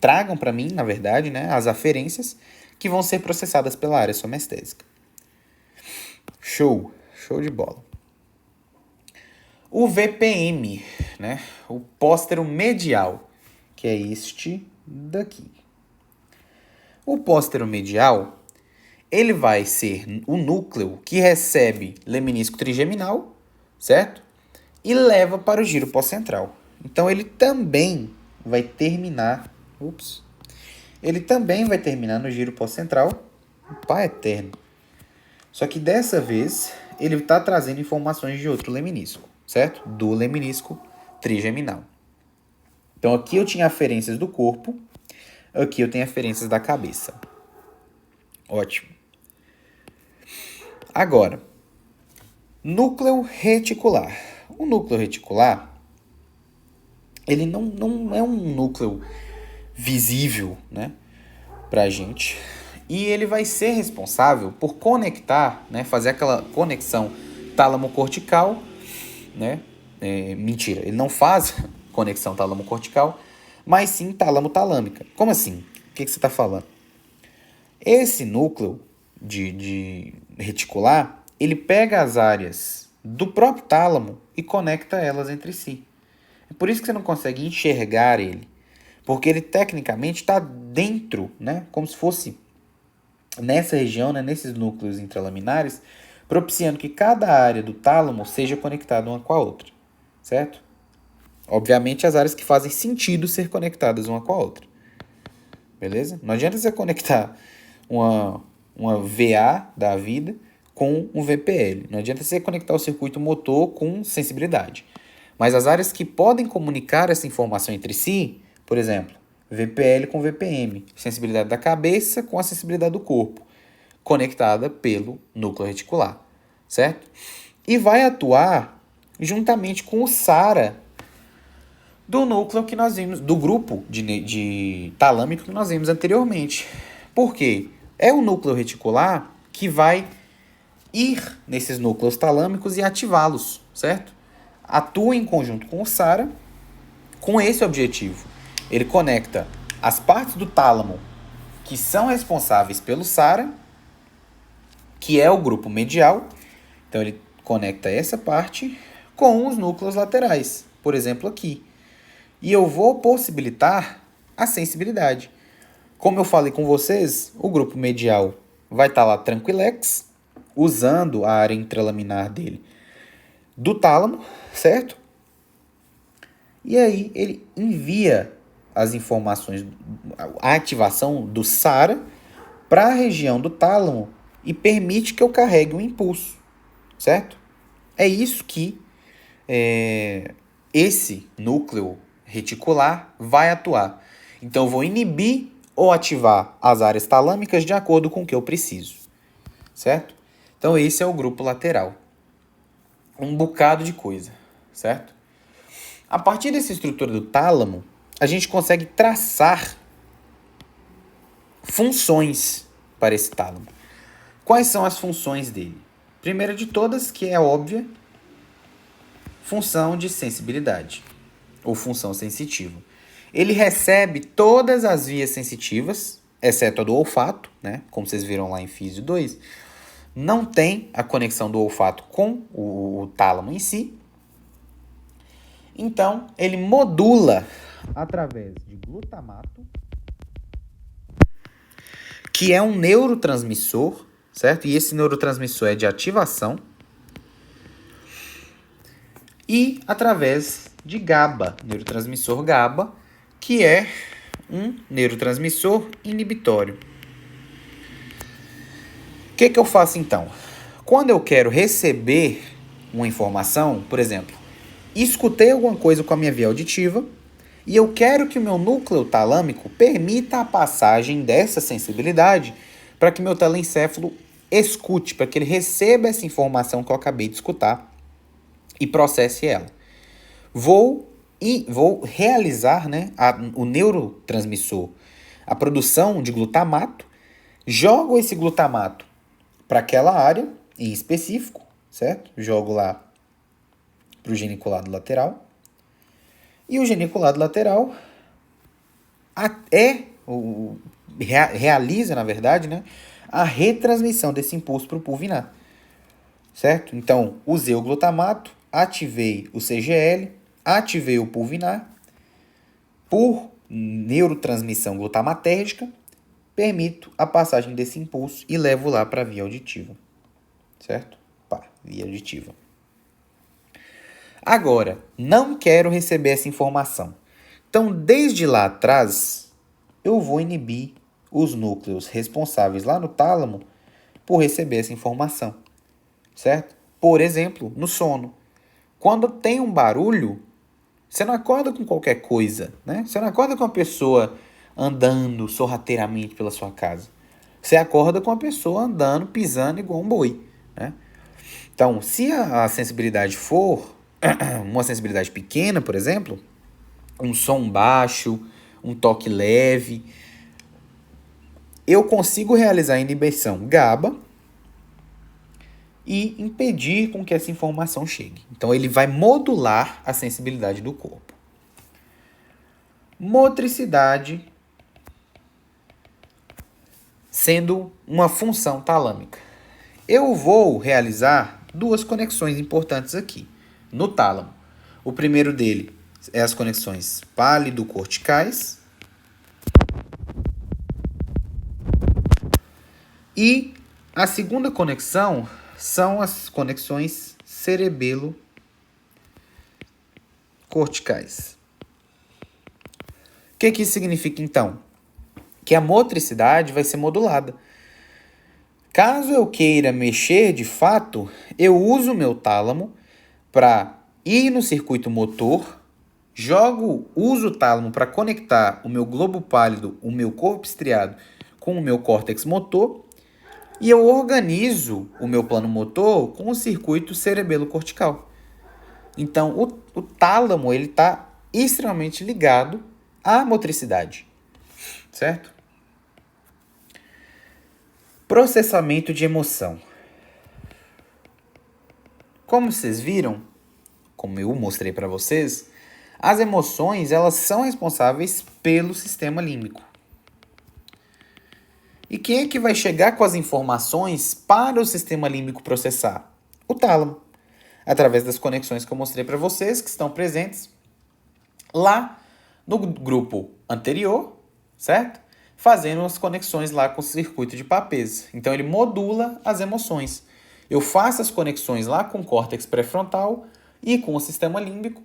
tragam para mim, na verdade, né, as aferências que vão ser processadas pela área somestésica. Show de bola. O VPM, né, o póstero medial, que é este daqui. O póstero medial, ele vai ser o núcleo que recebe leminisco trigeminal, certo? E leva para o giro pós-central. Então, ele também vai terminar no giro pós-central, Pai eterno. Só que dessa vez, ele está trazendo informações de outro leminisco, certo? Do leminisco trigeminal. Então, aqui eu tinha aferências do corpo, aqui eu tenho aferências da cabeça. Ótimo. Agora, núcleo reticular. O núcleo reticular, ele não é um núcleo visível, né, pra gente. E ele vai ser responsável por conectar, né, fazer aquela conexão tálamo-cortical, né? Mentira, ele não faz conexão tálamo-cortical, mas sim tálamo-talâmica. Como assim? O que você está falando? Esse núcleo de reticular, ele pega as áreas do próprio tálamo e conecta elas entre si. É por isso que você não consegue enxergar ele, porque ele tecnicamente está dentro, né, como se fosse nessa região, né, nesses núcleos intralaminares, propiciando que cada área do tálamo seja conectada uma com a outra, certo? Obviamente as áreas que fazem sentido ser conectadas uma com a outra, beleza? Não adianta você conectar uma VA da vida com um VPL. Não adianta você conectar o circuito motor com sensibilidade. Mas as áreas que podem comunicar essa informação entre si, por exemplo, VPL com VPM, sensibilidade da cabeça com a sensibilidade do corpo, conectada pelo núcleo reticular, certo? E vai atuar juntamente com o SARA do núcleo que nós vimos, do grupo de talâmico que nós vimos anteriormente. Por quê? É o núcleo reticular que vai ir nesses núcleos talâmicos e ativá-los, certo? Atua em conjunto com o SARA com esse objetivo. Ele conecta as partes do tálamo que são responsáveis pelo SARA, que é o grupo medial. Então ele conecta essa parte com os núcleos laterais, por exemplo aqui. E eu vou possibilitar a sensibilidade. Como eu falei com vocês, o grupo medial vai estar lá tranquilex, usando a área intralaminar dele do tálamo, certo? E aí ele envia as informações, a ativação do SARA para a região do tálamo e permite que eu carregue um impulso, certo? É isso que esse núcleo reticular vai atuar. Então eu vou inibir ou ativar as áreas talâmicas de acordo com o que eu preciso, certo? Então esse é o grupo lateral. Um bocado de coisa, certo? A partir dessa estrutura do tálamo, a gente consegue traçar funções para esse tálamo. Quais são as funções dele? Primeira de todas, que é óbvia, função de sensibilidade, ou função sensitiva. Ele recebe todas as vias sensitivas, exceto a do olfato, né? Como vocês viram lá em Físio 2. Não tem a conexão do olfato com o tálamo em si. Então, ele modula através de glutamato, que é um neurotransmissor, certo? E esse neurotransmissor é de ativação. E através de GABA, neurotransmissor GABA, que é um neurotransmissor inibitório. O que eu faço então? Quando eu quero receber uma informação, por exemplo, escutei alguma coisa com a minha via auditiva e eu quero que o meu núcleo talâmico permita a passagem dessa sensibilidade para que meu telencéfalo escute, para que ele receba essa informação que eu acabei de escutar e processe ela. Vou realizar, né, o neurotransmissor, a produção de glutamato, jogo esse glutamato para aquela área em específico, certo? Jogo lá para o geniculado lateral. E o geniculado lateral realiza, na verdade, né, a retransmissão desse impulso para o pulvinar, certo? Então, usei o glutamato, ativei o CGL, ativei o pulvinar, por neurotransmissão glutamatérgica, permito a passagem desse impulso e levo lá para a via auditiva, certo? Via auditiva. Agora, não quero receber essa informação. Então, desde lá atrás, eu vou inibir os núcleos responsáveis lá no tálamo por receber essa informação, certo? Por exemplo, no sono. Quando tem um barulho, você não acorda com qualquer coisa, né? Você não acorda com uma pessoa andando sorrateiramente pela sua casa. Você acorda com a pessoa andando, pisando igual um boi, né? Então, se a sensibilidade for uma sensibilidade pequena, por exemplo, um som baixo, um toque leve, eu consigo realizar a inibição GABA e impedir com que essa informação chegue. Então, ele vai modular a sensibilidade do corpo. Motricidade sendo uma função talâmica. Eu vou realizar duas conexões importantes aqui no tálamo. O primeiro dele é as conexões pálido-corticais e a segunda conexão são as conexões cerebelo-corticais. O que isso significa, então? Que a motricidade vai ser modulada. Caso eu queira mexer de fato, eu uso o meu tálamo para ir no circuito motor, uso o tálamo para conectar o meu globo pálido, o meu corpo estriado, com o meu córtex motor, e eu organizo o meu plano motor com o circuito cerebelo-cortical. Então, o tálamo está extremamente ligado à motricidade, certo? Processamento de emoção. Como vocês viram, como eu mostrei para vocês, as emoções elas são responsáveis pelo sistema límbico. E quem é que vai chegar com as informações para o sistema límbico processar? O tálamo, através das conexões que eu mostrei para vocês, que estão presentes lá no grupo anterior, certo? Fazendo as conexões lá com o circuito de Papez. Então, ele modula as emoções. Eu faço as conexões lá com o córtex pré-frontal e com o sistema límbico,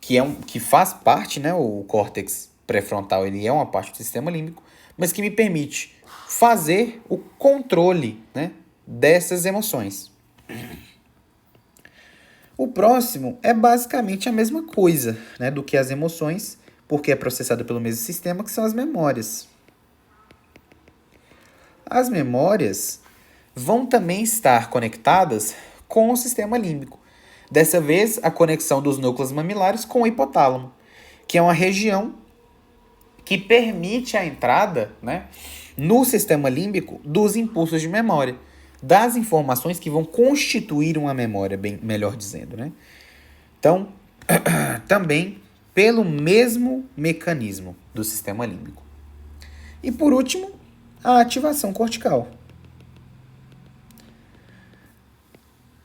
que faz parte, né? O córtex pré-frontal ele é uma parte do sistema límbico, mas que me permite fazer o controle, né, dessas emoções. O próximo é basicamente a mesma coisa, né, do que as emoções, porque é processado pelo mesmo sistema, que são as memórias. As memórias vão também estar conectadas com o sistema límbico. Dessa vez, a conexão dos núcleos mamilares com o hipotálamo, que é uma região que permite a entrada, né, no sistema límbico dos impulsos de memória, das informações que vão constituir uma memória, bem melhor dizendo, né? Então, também pelo mesmo mecanismo do sistema límbico. E por último, a ativação cortical,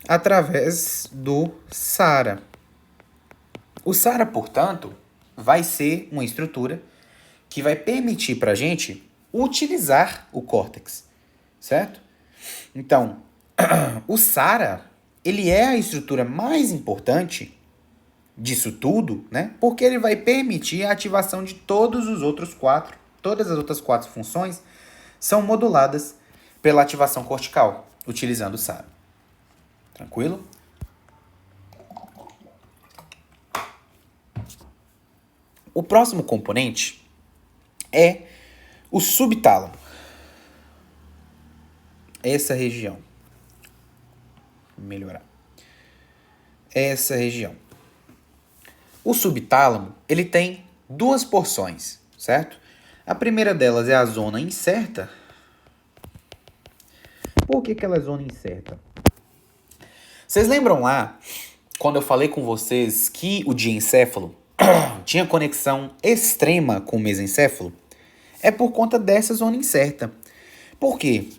através do SARA. O SARA, portanto, vai ser uma estrutura que vai permitir para a gente utilizar o córtex, certo? Então, o SARA, ele é a estrutura mais importante disso tudo, né? Porque ele vai permitir a ativação de todas as outras quatro funções são moduladas pela ativação cortical, utilizando o SARA. Tranquilo? O próximo componente é o subtálamo. Essa região. Vou melhorar. Essa região. O subtálamo, ele tem duas porções, certo? A primeira delas é a zona incerta. Por que ela é zona incerta? Vocês lembram lá, quando eu falei com vocês que o diencéfalo tinha conexão extrema com o mesencéfalo? É por conta dessa zona incerta. Por quê?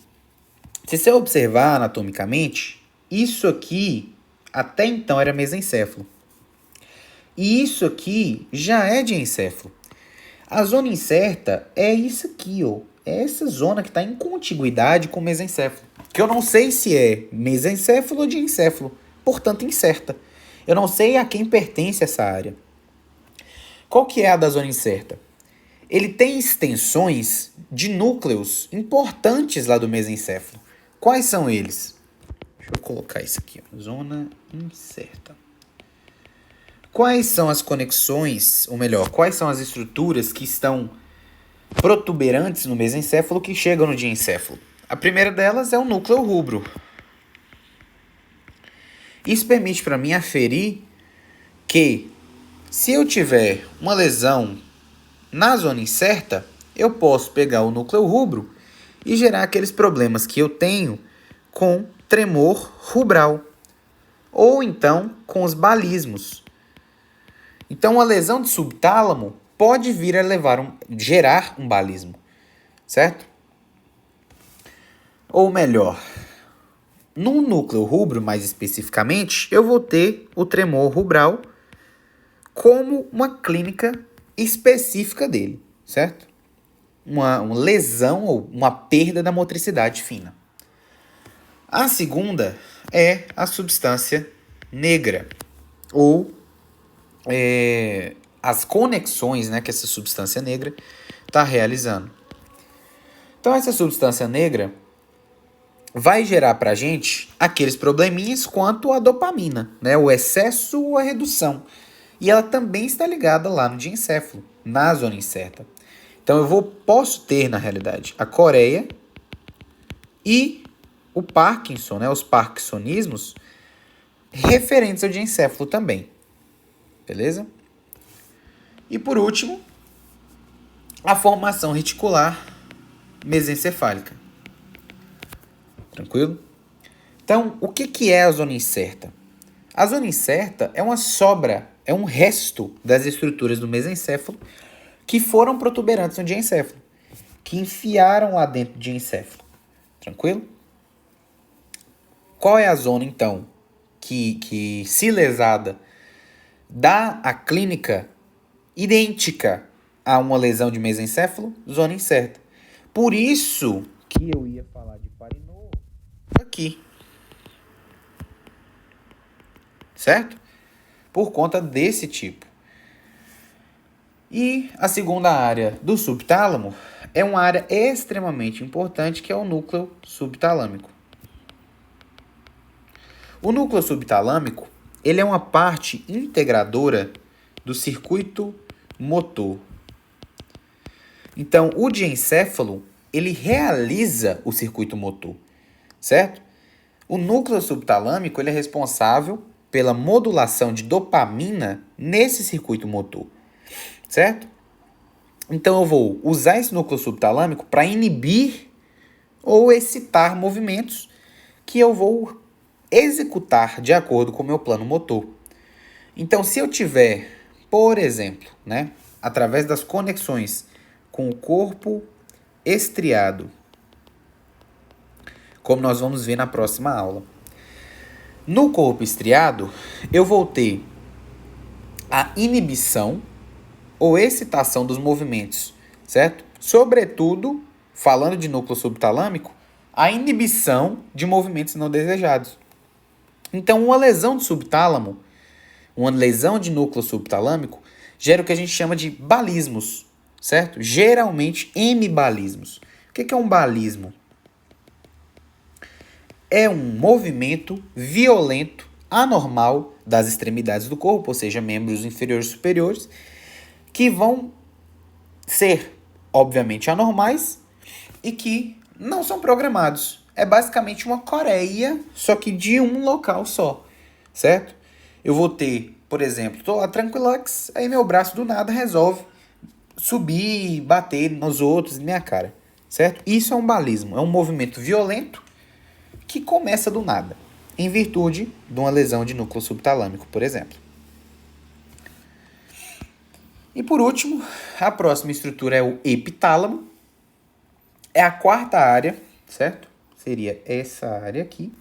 Se você observar anatomicamente, isso aqui até então era mesencéfalo. E isso aqui já é diencéfalo. A zona incerta é isso aqui, ó. É essa zona que está em contiguidade com o mesencéfalo. Que eu não sei se é mesencéfalo ou diencéfalo. Portanto, incerta. Eu não sei a quem pertence essa área. Qual que é a da zona incerta? Ele tem extensões de núcleos importantes lá do mesencéfalo. Quais são eles? Deixa eu colocar isso aqui, ó. Zona incerta. Quais são as conexões, ou melhor, quais são as estruturas que estão protuberantes no mesencéfalo que chegam no diencéfalo? A primeira delas é o núcleo rubro. Isso permite para mim aferir que se eu tiver uma lesão na zona incerta, eu posso pegar o núcleo rubro e gerar aqueles problemas que eu tenho com tremor rubral, ou então com os balismos. Então, uma lesão de subtálamo pode vir a gerar um balismo, certo? Ou melhor, no núcleo rubro, mais especificamente, eu vou ter o tremor rubral como uma clínica específica dele, certo? Uma lesão ou uma perda da motricidade fina. A segunda é a substância negra, ou as conexões, né, que essa substância negra está realizando. Então, essa substância negra vai gerar para a gente aqueles probleminhas quanto à dopamina, né, o excesso ou a redução. E ela também está ligada lá no diencéfalo, na zona incerta. Então, posso ter, na realidade, a coreia e o Parkinson, né, os parkinsonismos, referentes ao diencéfalo também. Beleza? E por último, a formação reticular mesencefálica. Tranquilo? Então, o que é a zona incerta? A zona incerta é uma sobra, é um resto das estruturas do mesencéfalo que foram protuberantes no diencéfalo, que enfiaram lá dentro do diencéfalo. Tranquilo? Qual é a zona, então, que se lesada, dá a clínica idêntica a uma lesão de mesencéfalo? Zona incerta. Por isso que eu ia falar de Parinô aqui. Certo? Por conta desse tipo. E a segunda área do subtálamo é uma área extremamente importante, que é o núcleo subtalâmico. O núcleo subtalâmico, ele é uma parte integradora do circuito motor. Então, o diencéfalo, ele realiza o circuito motor, certo? O núcleo subtalâmico, ele é responsável pela modulação de dopamina nesse circuito motor, certo? Então, eu vou usar esse núcleo subtalâmico para inibir ou excitar movimentos que eu vou executar de acordo com o meu plano motor. Então, se eu tiver, por exemplo, né, através das conexões com o corpo estriado, como nós vamos ver na próxima aula. No corpo estriado, eu vou ter a inibição ou excitação dos movimentos, certo? Sobretudo, falando de núcleo subtalâmico, a inibição de movimentos não desejados. Então, uma lesão de subtálamo, uma lesão de núcleo subtalâmico, gera o que a gente chama de balismos, certo? Geralmente, hemibalismos. O que é um balismo? É um movimento violento, anormal das extremidades do corpo, ou seja, membros inferiores e superiores, que vão ser, obviamente, anormais e que não são programados. É basicamente uma coreia, só que de um local só, certo? Eu vou ter, por exemplo, tô lá tranquilax, aí meu braço do nada resolve subir, bater nos outros, na minha cara, certo? Isso é um balismo, é um movimento violento que começa do nada, em virtude de uma lesão de núcleo subtalâmico, por exemplo. E por último, a próxima estrutura é o epitálamo. É a quarta área, certo? Seria essa área aqui.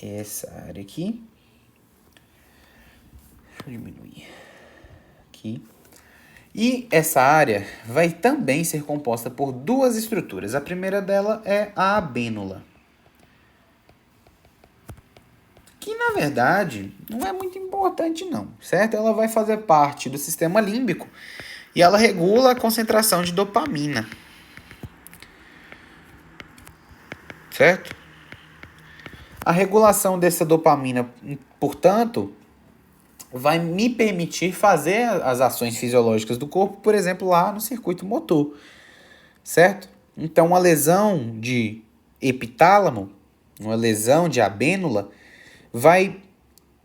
Essa área aqui. Deixa eu diminuir aqui. E essa área vai também ser composta por duas estruturas. A primeira dela é a abênula, que na verdade não é muito importante não, certo? Ela vai fazer parte do sistema límbico e ela regula a concentração de dopamina, certo? A regulação dessa dopamina, portanto, vai me permitir fazer as ações fisiológicas do corpo, por exemplo, lá no circuito motor, certo? Então, uma lesão de epitálamo, uma lesão de abênula, vai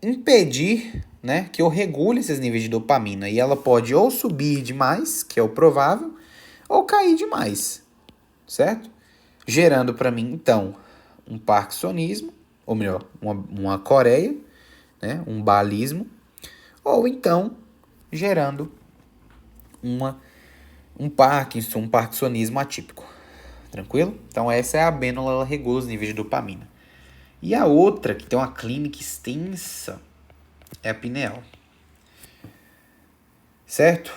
impedir, né, que eu regule esses níveis de dopamina. E ela pode ou subir demais, que é o provável, ou cair demais, certo? Gerando para mim, então, um parkinsonismo, ou melhor, uma coreia, né, um balismo, ou então gerando um Parkinson, um parkinsonismo atípico. Tranquilo? Então essa é a abênula, ela regula os níveis de dopamina. E a outra, que tem uma clínica extensa, é a pineal. Certo?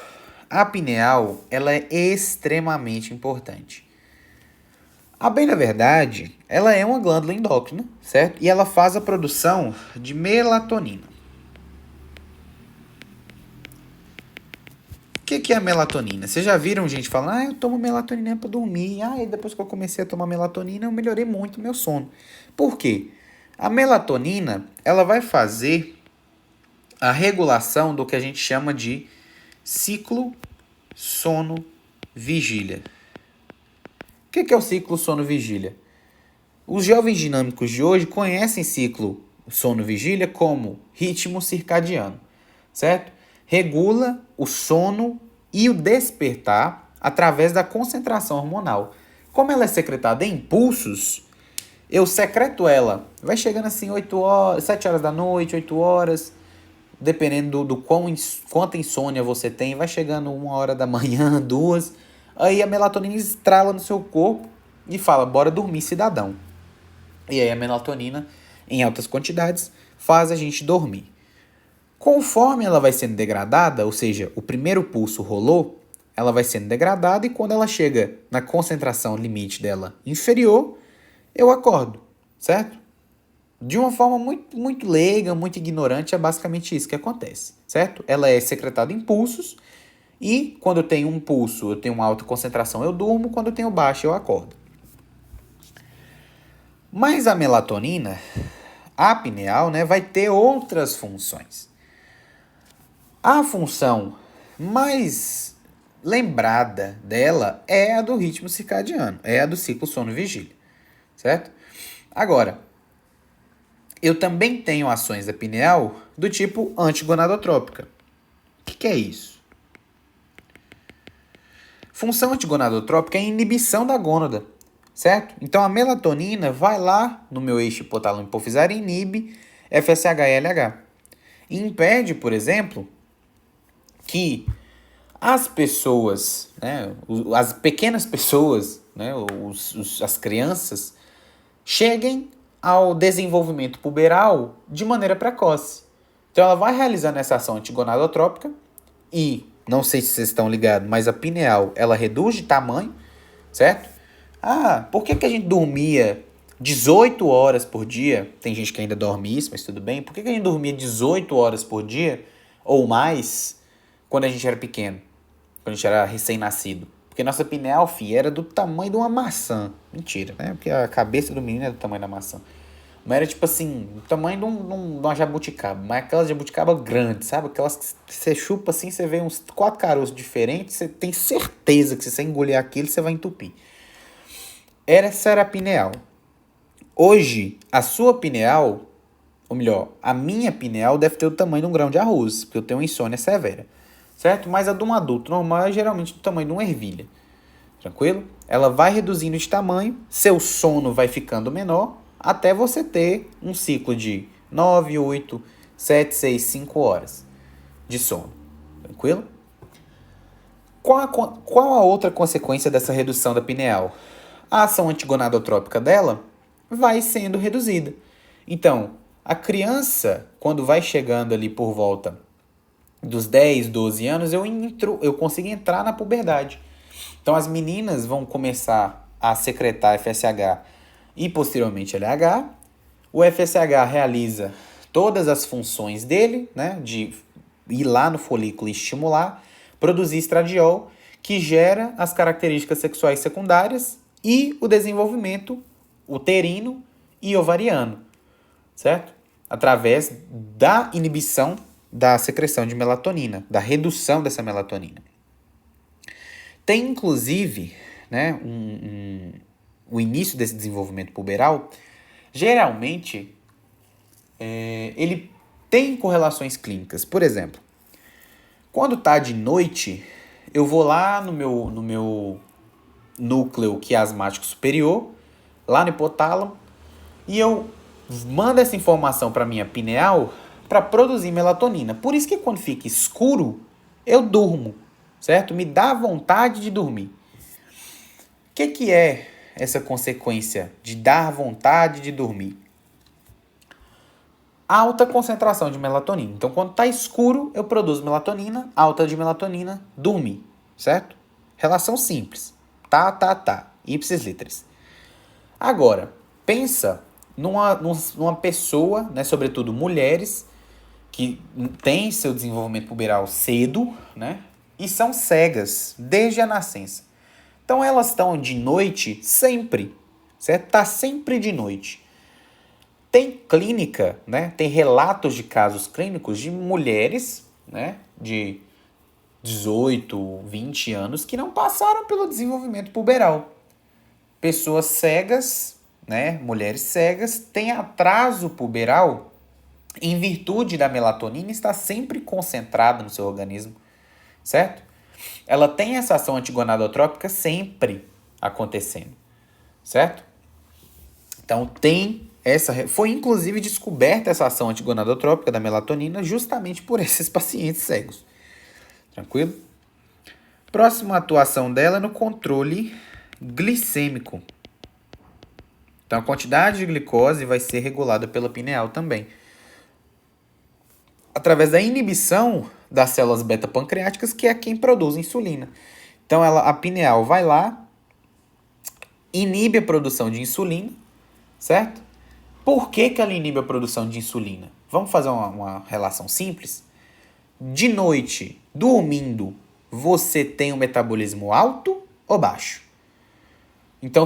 A pineal, ela é extremamente importante. A bem da verdade, ela é uma glândula endócrina, certo? E ela faz a produção de melatonina. O que é a melatonina? Vocês já viram gente falando, eu tomo melatonina para dormir. E depois que eu comecei a tomar melatonina, eu melhorei muito o meu sono. Por quê? A melatonina, ela vai fazer a regulação do que a gente chama de ciclo sono-vigília. O que é o ciclo sono-vigília? Os jovens dinâmicos de hoje conhecem ciclo sono-vigília como ritmo circadiano, certo? Regula o sono e o despertar através da concentração hormonal. Como ela é secretada em impulsos, eu secreto ela. Vai chegando assim 8 horas, 7 horas da noite, 8 horas, dependendo do quanta insônia você tem, vai chegando 1 hora da manhã, 2. Aí a melatonina estrala no seu corpo e fala, bora dormir, cidadão. E aí a melatonina, em altas quantidades, faz a gente dormir. Conforme ela vai sendo degradada, ou seja, o primeiro pulso rolou, ela vai sendo degradada e quando ela chega na concentração limite dela inferior, eu acordo, certo? De uma forma muito, muito leiga, muito ignorante, é basicamente isso que acontece, certo? Ela é secretada em pulsos e quando eu tenho um pulso, eu tenho uma alta concentração, eu durmo, quando eu tenho baixa, eu acordo. Mas a melatonina, a pineal, né, vai ter outras funções. A função mais lembrada dela é a do ritmo circadiano, é a do ciclo sono-vigília, certo? Agora, eu também tenho ações da pineal do tipo antigonadotrópica. O que é isso? Função antigonadotrópica é a inibição da gônada, certo? Então a melatonina vai lá no meu eixo hipotálamo hipofisário e inibe FSH e LH. E impede, por exemplo, que as pessoas, né, as pequenas pessoas, né, as crianças, cheguem ao desenvolvimento puberal de maneira precoce. Então ela vai realizando essa ação antigonadotrópica e, não sei se vocês estão ligados, mas a pineal, ela reduz de tamanho, certo? Por que a gente dormia 18 horas por dia? Tem gente que ainda dorme isso, mas tudo bem. Por que a gente dormia 18 horas por dia ou mais quando a gente era pequeno? Quando a gente era recém-nascido? Porque nossa pineal, era do tamanho de uma maçã. Mentira, né? Porque a cabeça do menino é do tamanho da maçã. Mas era tipo assim, do tamanho de uma jabuticaba. Mas aquelas jabuticaba grandes, sabe? Aquelas que você chupa assim, você vê uns 4 caroços diferentes, você tem certeza que se você engolir aquilo, você vai entupir. Essa era a pineal. Hoje, a sua pineal, ou melhor, a minha pineal deve ter o tamanho de um grão de arroz, porque eu tenho uma insônia severa, certo? Mas a de um adulto normal é geralmente do tamanho de uma ervilha, tranquilo? Ela vai reduzindo de tamanho, seu sono vai ficando menor, até você ter um ciclo de 9, 8, 7, 6, 5 horas de sono, tranquilo? Qual a outra consequência dessa redução da pineal? A ação antigonadotrópica dela vai sendo reduzida. Então, a criança, quando vai chegando ali por volta dos 10, 12 anos, eu consigo entrar na puberdade. Então, as meninas vão começar a secretar FSH e, posteriormente, LH. O FSH realiza todas as funções dele, né, de ir lá no folículo e estimular, produzir estradiol, que gera as características sexuais secundárias e o desenvolvimento uterino e ovariano, certo? Através da inibição da secreção de melatonina, da redução dessa melatonina. Tem, inclusive, né, o início desse desenvolvimento puberal Geralmente, ele tem correlações clínicas. Por exemplo, quando tá de noite, eu vou lá no meu núcleo quiasmático superior, lá no hipotálamo, e eu mando essa informação para minha pineal para produzir melatonina. Por isso que quando fica escuro, eu durmo, certo? Me dá vontade de dormir. O que é essa consequência de dar vontade de dormir? Alta concentração de melatonina. Então, quando está escuro, eu produzo melatonina, alta de melatonina, dormir, certo? Relação simples. Tá. Ipsis literis. Agora, pensa numa pessoa, né, sobretudo mulheres, que têm seu desenvolvimento puberal cedo, né, e são cegas desde a nascença. Então, elas estão de noite sempre, certo? Tá sempre de noite. Tem clínica, né? Tem relatos de casos clínicos de mulheres, né? De 18, 20 anos que não passaram pelo desenvolvimento puberal. Pessoas cegas, né? Mulheres cegas têm atraso puberal em virtude da melatonina estar sempre concentrada no seu organismo, certo? Ela tem essa ação antigonadotrópica sempre acontecendo, certo? Então foi inclusive descoberta essa ação antigonadotrópica da melatonina justamente por esses pacientes cegos. Tranquilo? Próxima atuação dela é no controle glicêmico. Então a quantidade de glicose vai ser regulada pela pineal também. Através da inibição das células beta-pancreáticas, que é quem produz insulina. Então a pineal vai lá, inibe a produção de insulina, certo? Por que ela inibe a produção de insulina? Vamos fazer uma relação simples? De noite, dormindo, você tem um metabolismo alto ou baixo? Então,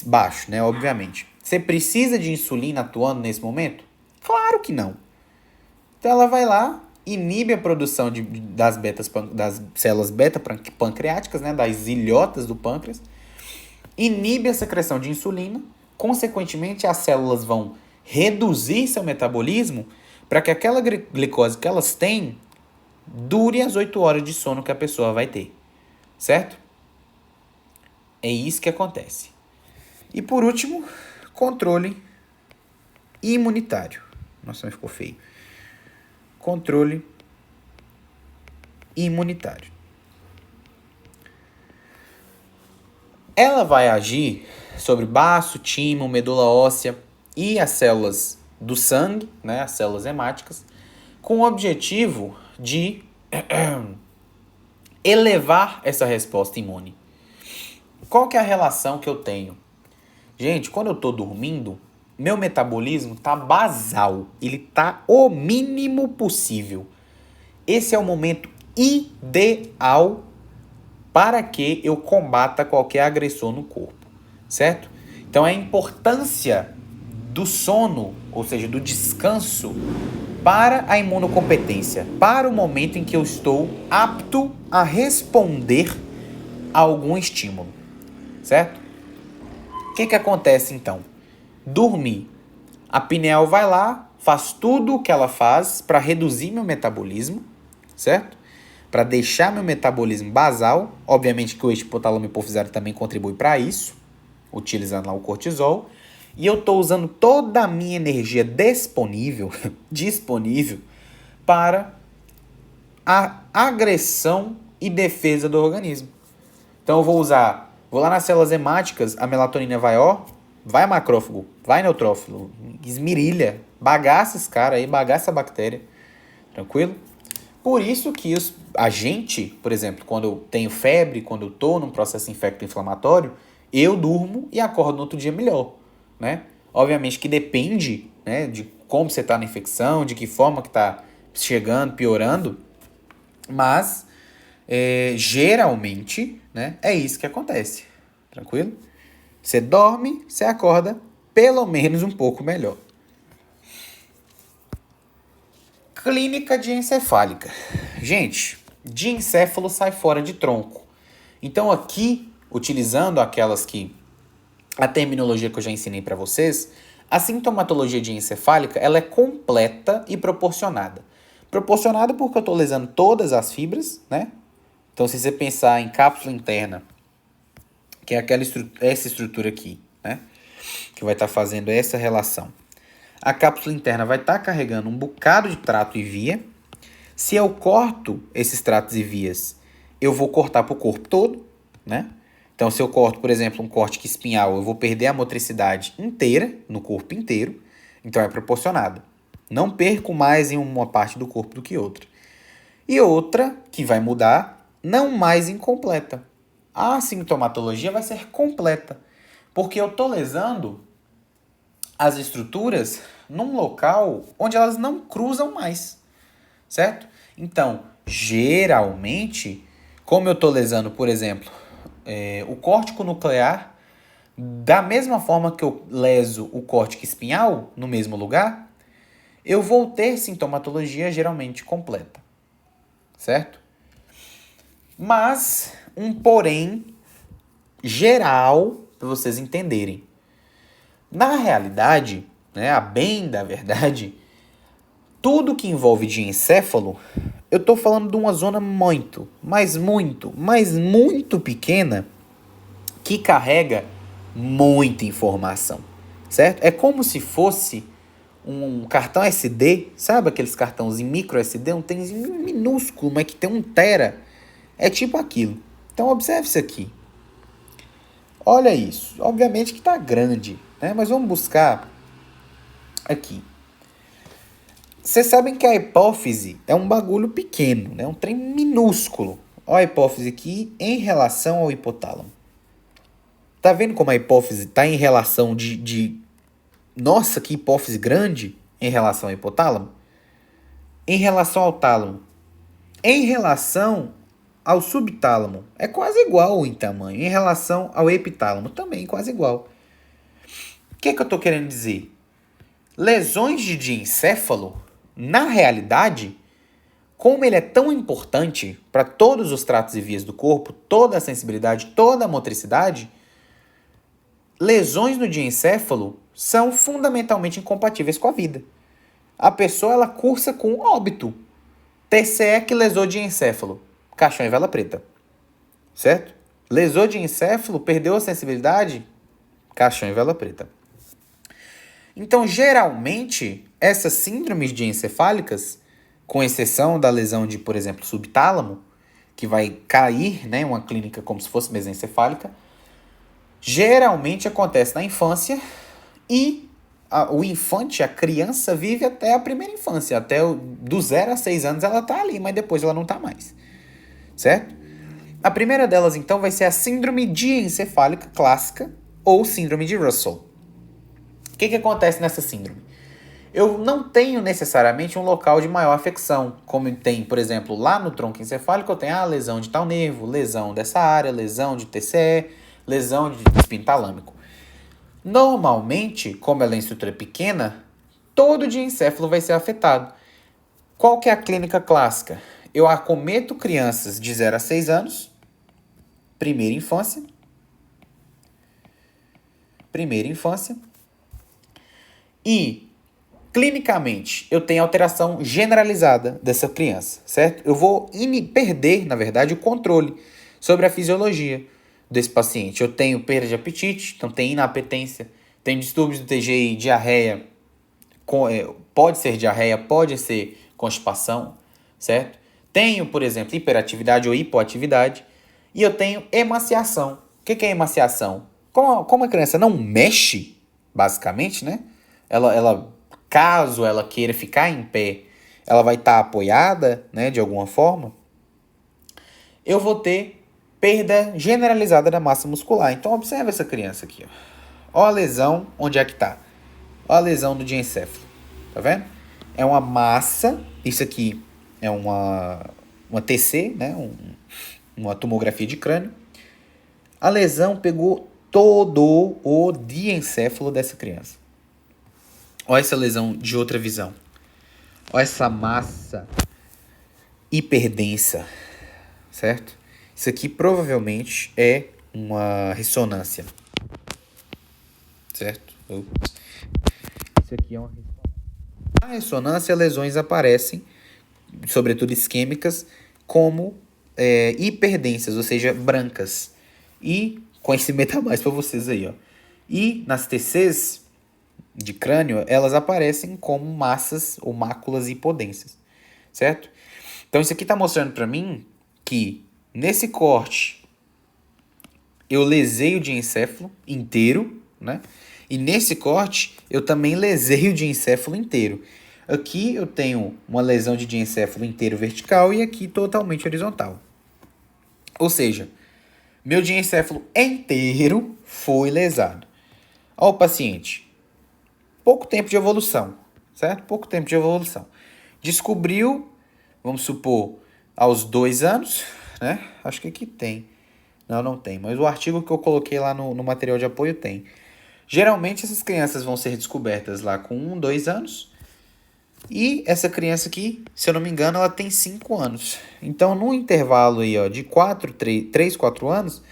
baixo, né? Obviamente. Você precisa de insulina atuando nesse momento? Claro que não. Então, ela vai lá, inibe a produção das células beta-pancreáticas, né? Das ilhotas do pâncreas, inibe a secreção de insulina. Consequentemente, as células vão reduzir seu metabolismo para que aquela glicose que elas têm dure as 8 horas de sono que a pessoa vai ter. Certo? É isso que acontece. E por último, controle imunitário. Nossa, mas ficou feio. Controle imunitário. Ela vai agir sobre baço, timo, medula óssea e as células do sangue, né, as células hemáticas, com o objetivo de elevar essa resposta imune. Qual que é a relação que eu tenho? Gente, quando eu estou dormindo, meu metabolismo está basal, ele está o mínimo possível. Esse é o momento ideal para que eu combata qualquer agressor no corpo, certo? Então, a importância do sono, ou seja, do descanso, para a imunocompetência, para o momento em que eu estou apto a responder a algum estímulo, certo? O que acontece então? Dormir. A pineal vai lá, faz tudo o que ela faz para reduzir meu metabolismo, certo? Para deixar meu metabolismo basal. Obviamente que o eixo hipotálamo hipofisário também contribui para isso, utilizando lá o cortisol. E eu estou usando toda a minha energia disponível para a agressão e defesa do organismo. Então eu vou lá nas células hemáticas, a melatonina vai macrófago, vai neutrófilo, esmirilha, bagaça esse cara aí, bagaça a bactéria, tranquilo? Por isso que a gente, por exemplo, quando eu tenho febre, quando eu estou num processo infecto-inflamatório, eu durmo e acordo no outro dia melhor, né? Obviamente que depende, né, de como você está na infecção, de que forma que está chegando, piorando, mas geralmente, né, é isso que acontece, tranquilo? Você dorme, você acorda pelo menos um pouco melhor. Clínica diencefálica. Gente, diencéfalo sai fora de tronco. Então aqui, utilizando a terminologia que eu já ensinei para vocês, A sintomatologia diencefálica, ela é completa e proporcionada. Proporcionada porque eu estou lesando todas as fibras, né? Então, se você pensar em cápsula interna, que é essa estrutura aqui, né? Que vai estar fazendo essa relação. A cápsula interna vai estar carregando um bocado de trato e via. Se eu corto esses tratos e vias, eu vou cortar para o corpo todo, né? Então, se eu corto, por exemplo, um corte espinhal, eu vou perder a motricidade inteira, no corpo inteiro. Então, é proporcionado. Não perco mais em uma parte do corpo do que outra. E outra, que vai mudar, não mais incompleta. A sintomatologia vai ser completa. Porque eu estou lesando as estruturas num local onde elas não cruzam mais. Certo? Então, geralmente, como eu estou lesando, por exemplo, o córtico nuclear, da mesma forma que eu leso o córtico espinhal no mesmo lugar, eu vou ter sintomatologia geralmente completa, certo? Mas um porém geral para vocês entenderem. Na realidade, né, a bem da verdade, tudo que envolve diencéfalo, eu estou falando de uma zona muito pequena que carrega muita informação, certo? É como se fosse um cartão SD, sabe aqueles cartãozinhos micro SD, um trenzinho minúsculo, mas que tem 1 tera. É tipo aquilo. Então observe isso aqui. Olha isso. Obviamente que está grande, né? Mas vamos buscar aqui. Vocês sabem que a hipófise é um bagulho pequeno, né? Um trem minúsculo. Olha a hipófise aqui em relação ao hipotálamo. Tá vendo como a hipófise está em relação Nossa, que hipófise grande em relação ao hipotálamo? Em relação ao tálamo. Em relação ao subtálamo, é quase igual em tamanho. Em relação ao epitálamo, também quase igual. O que eu estou querendo dizer? Lesões de diencéfalo, na realidade, como ele é tão importante para todos os tratos e vias do corpo, toda a sensibilidade, toda a motricidade, lesões no diencéfalo são fundamentalmente incompatíveis com a vida. A pessoa, ela cursa com óbito. TCE que lesou diencéfalo, caixão e vela preta. Certo? Lesou diencéfalo, perdeu a sensibilidade, caixão e vela preta. Então, geralmente, essas síndromes diencefálicas, com exceção da lesão de, por exemplo, subtálamo, que vai cair, né, uma clínica como se fosse mesencefálica, geralmente acontece na infância e o infante, a criança, vive até a primeira infância. Até do 0 a 6 anos ela tá ali, mas depois ela não tá mais. Certo? A primeira delas, então, vai ser a síndrome diencefálica clássica ou síndrome de Russell. O que acontece nessa síndrome? Eu não tenho necessariamente um local de maior afecção, como tem, por exemplo, lá no tronco encefálico, eu tenho a lesão de tal nervo, lesão dessa área, lesão de TCE, lesão de espino talâmico. Normalmente, como ela é em estrutura pequena, todo o diencéfalo vai ser afetado. Qual que é a clínica clássica? Eu acometo crianças de 0 a 6 anos, primeira infância, e clinicamente eu tenho alteração generalizada dessa criança, certo? Eu vou perder, na verdade, o controle sobre a fisiologia desse paciente. Eu tenho perda de apetite, então tem inapetência, tem distúrbios do TGI, diarreia, pode ser diarreia, pode ser constipação, certo? Tenho, por exemplo, hiperatividade ou hipoatividade, e eu tenho emaciação. O que é emaciação? Como a criança não mexe, basicamente, né? Caso ela queira ficar em pé, ela vai estar apoiada, né, de alguma forma, eu vou ter perda generalizada da massa muscular. Então, observa essa criança aqui. Ó a lesão, onde é que tá? Ó a lesão do diencéfalo. Tá vendo? É uma massa, isso aqui é uma TC, né, uma tomografia de crânio. A lesão pegou todo o diencéfalo dessa criança. Olha essa lesão de outra visão. Olha essa massa hiperdensa, certo? Isso aqui provavelmente é uma ressonância, certo? Isso aqui é uma ressonância. Na ressonância, lesões aparecem, sobretudo isquêmicas, como hiperdensas, ou seja, brancas. E, conhecimento a mais para vocês aí, ó. E nas TCs de crânio, elas aparecem como massas ou máculas hipodensas, certo? Então, isso aqui está mostrando para mim que, nesse corte, eu lesei o diencéfalo inteiro, né? E nesse corte, eu também lesei o diencéfalo inteiro. Aqui eu tenho uma lesão de diencéfalo inteiro vertical e aqui totalmente horizontal. Ou seja, meu diencéfalo inteiro foi lesado. Ó, o paciente, pouco tempo de evolução, certo? Pouco tempo de evolução. Descobriu, vamos supor, aos 2 anos, né? Acho que aqui tem. Não tem, mas o artigo que eu coloquei lá no material de apoio tem. Geralmente essas crianças vão ser descobertas lá com 1, 2 anos. E essa criança aqui, se eu não me engano, ela tem 5 anos. Então, no intervalo aí, ó, de 3, 4 anos,